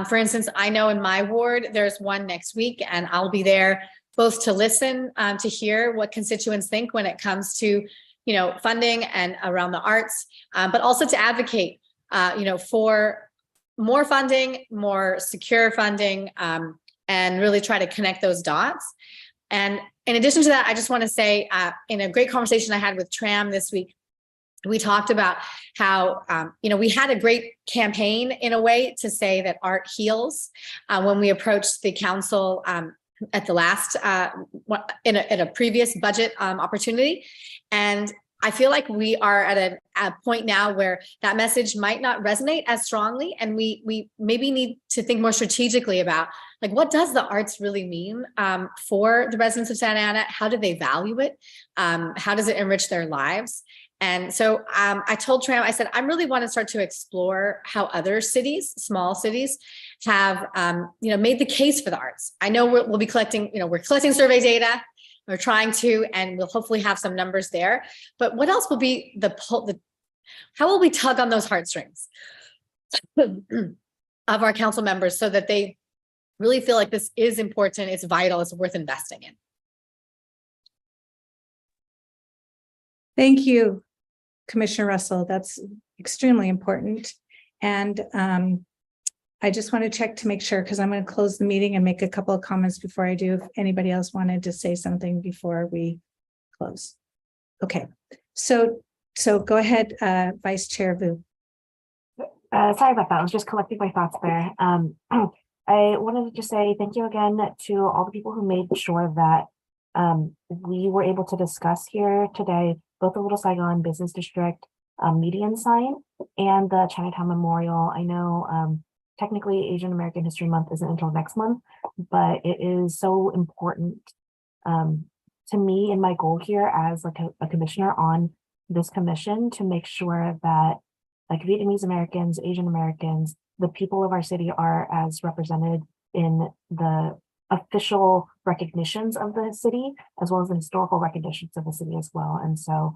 For instance, I know in my ward, there's one next week, and I'll be there both to listen, to hear what constituents think when it comes to, funding and around the arts, but also to advocate, for more funding, more secure funding, and really try to connect those dots. And in addition to that, I just want to say, in a great conversation I had with Tram this week, we talked about how, we had a great campaign in a way to say that art heals when we approached the council at the last, in a previous budget opportunity. And I feel like we are at a point now where that message might not resonate as strongly, and we maybe need to think more strategically about, like, what does the arts really mean for the residents of Santa Ana? How do they value it? How does it enrich their lives? And so I told Tram, I said, I really want to start to explore how other cities, small cities, have made the case for the arts. I know we'll be collecting, we're collecting survey data. We're trying to, and we'll hopefully have some numbers there. But what else will be how will we tug on those heartstrings of our council members so that they really feel like this is important, it's vital, it's worth investing in? Thank you, Commissioner Russell. That's extremely important. And I just want to check to make sure, because I'm going to close the meeting and make a couple of comments before I do. If anybody else wanted to say something before we close. Okay, so go ahead, Vice Chair Vu. Sorry about that. I was just collecting my thoughts there. I wanted to just say thank you again to all the people who made sure that we were able to discuss here today, both the Little Saigon Business District median sign and the Chinatown Memorial. I know technically Asian American History Month isn't until next month, but it is so important to me and my goal here as like a commissioner on this commission to make sure that like Vietnamese Americans, Asian Americans, the people of our city are as represented in the official recognitions of the city, as well as the historical recognitions of the city as well. And so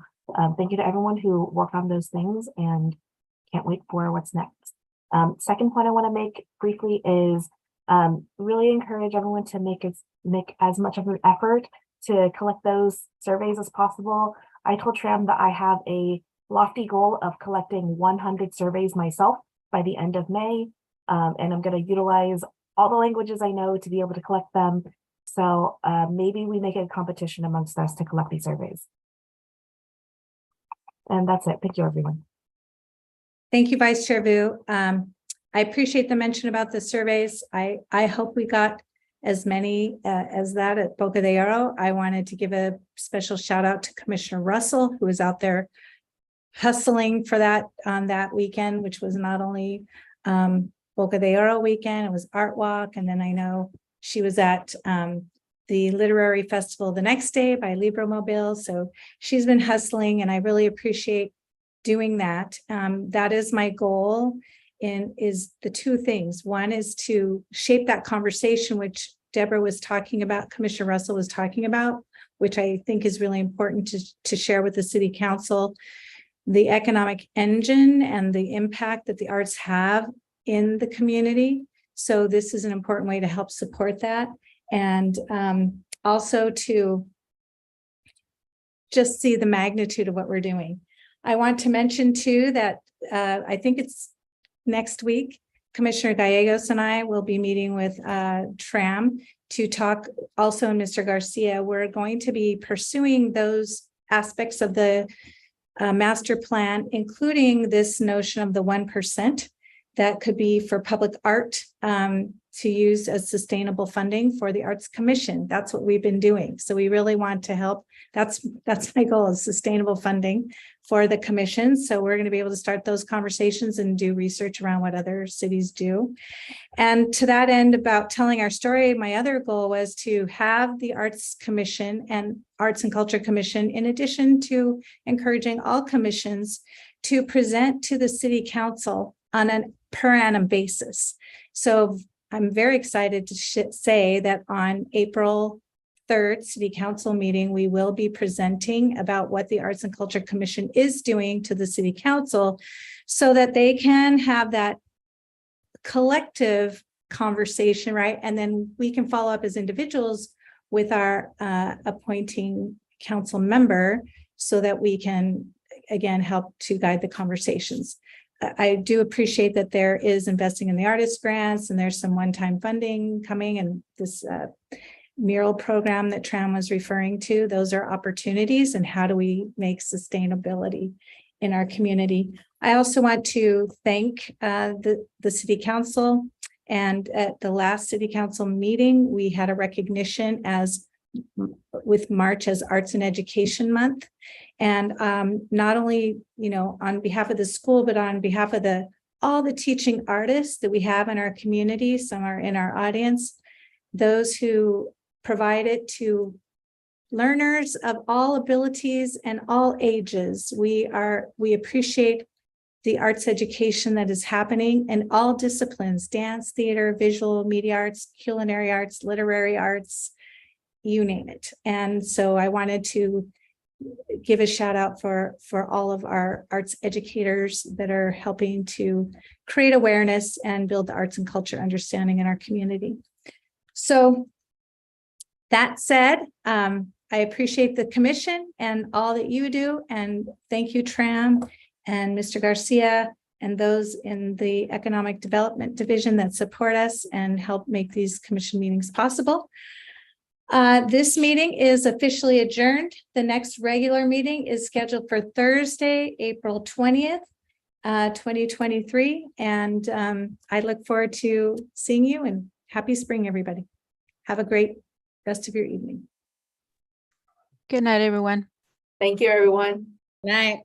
thank you to everyone who worked on those things, and can't wait for what's next. Second point I want to make briefly is really encourage everyone to make as much of an effort to collect those surveys as possible. I told Tram that I have a lofty goal of collecting 100 surveys myself by the end of May, and I'm going to utilize all the languages I know to be able to collect them. So maybe we make it a competition amongst us to collect these surveys. And that's it. Thank you, everyone. Thank you, Vice Chair Vu. I appreciate the mention about the surveys. I hope we got as many as that at Boca de Oro. I wanted to give a special shout out to Commissioner Russell, who was out there hustling for that on that weekend, which was not only Boca de Oro weekend, it was Art Walk. And then I know she was at the literary festival the next day by Libro Mobile. So she's been hustling, and I really appreciate doing that. That is my goal, is the two things. One is to shape that conversation, which Deborah was talking about, Commissioner Russell was talking about, which I think is really important to share with the City Council, the economic engine and the impact that the arts have in the community. So this is an important way to help support that. And also to just see the magnitude of what we're doing. I want to mention too that I think it's next week, Commissioner Gallegos and I will be meeting with TRAM to talk, also Mr. Garcia. We're going to be pursuing those aspects of the master plan, including this notion of the 1% that could be for public art to use as sustainable funding for the Arts Commission. That's what we've been doing. So we really want to help. That's my goal, is sustainable funding for the commission. So we're going to be able to start those conversations and do research around what other cities do. And to that end, about telling our story, my other goal was to have the Arts Commission and Arts and Culture Commission, in addition to encouraging all commissions, to present to the City Council on a per annum basis. So I'm very excited to say that on April 3rd City Council meeting, we will be presenting about what the Arts and Culture Commission is doing to the City Council, so that they can have that collective conversation, right? And then we can follow up as individuals with our appointing council member, so that we can, again, help to guide the conversations. I do appreciate that there is investing in the artist grants, and there's some one-time funding coming, and this mural program that Tram was referring to. Those are opportunities, and how do we make sustainability in our community? I also want to thank the City Council, and at the last City Council meeting, we had a recognition with March as Arts and Education Month. And not only, on behalf of the school, but on behalf of all the teaching artists that we have in our community. Some are in our audience, those who provide it to learners of all abilities and all ages. We appreciate the arts education that is happening in all disciplines: dance, theater, visual, media arts, culinary arts, literary arts, you name it. And so I wanted to give a shout out for all of our arts educators that are helping to create awareness and build the arts and culture understanding in our community. So that said, I appreciate the commission and all that you do, and thank you, Tram and Mr. Garcia and those in the Economic Development Division that support us and help make these commission meetings possible. This meeting is officially adjourned. The next regular meeting is scheduled for Thursday, April 20th, 2023. And I look forward to seeing you, and happy spring, everybody. Have a great rest of your evening. Good night, everyone. Thank you, everyone. Night.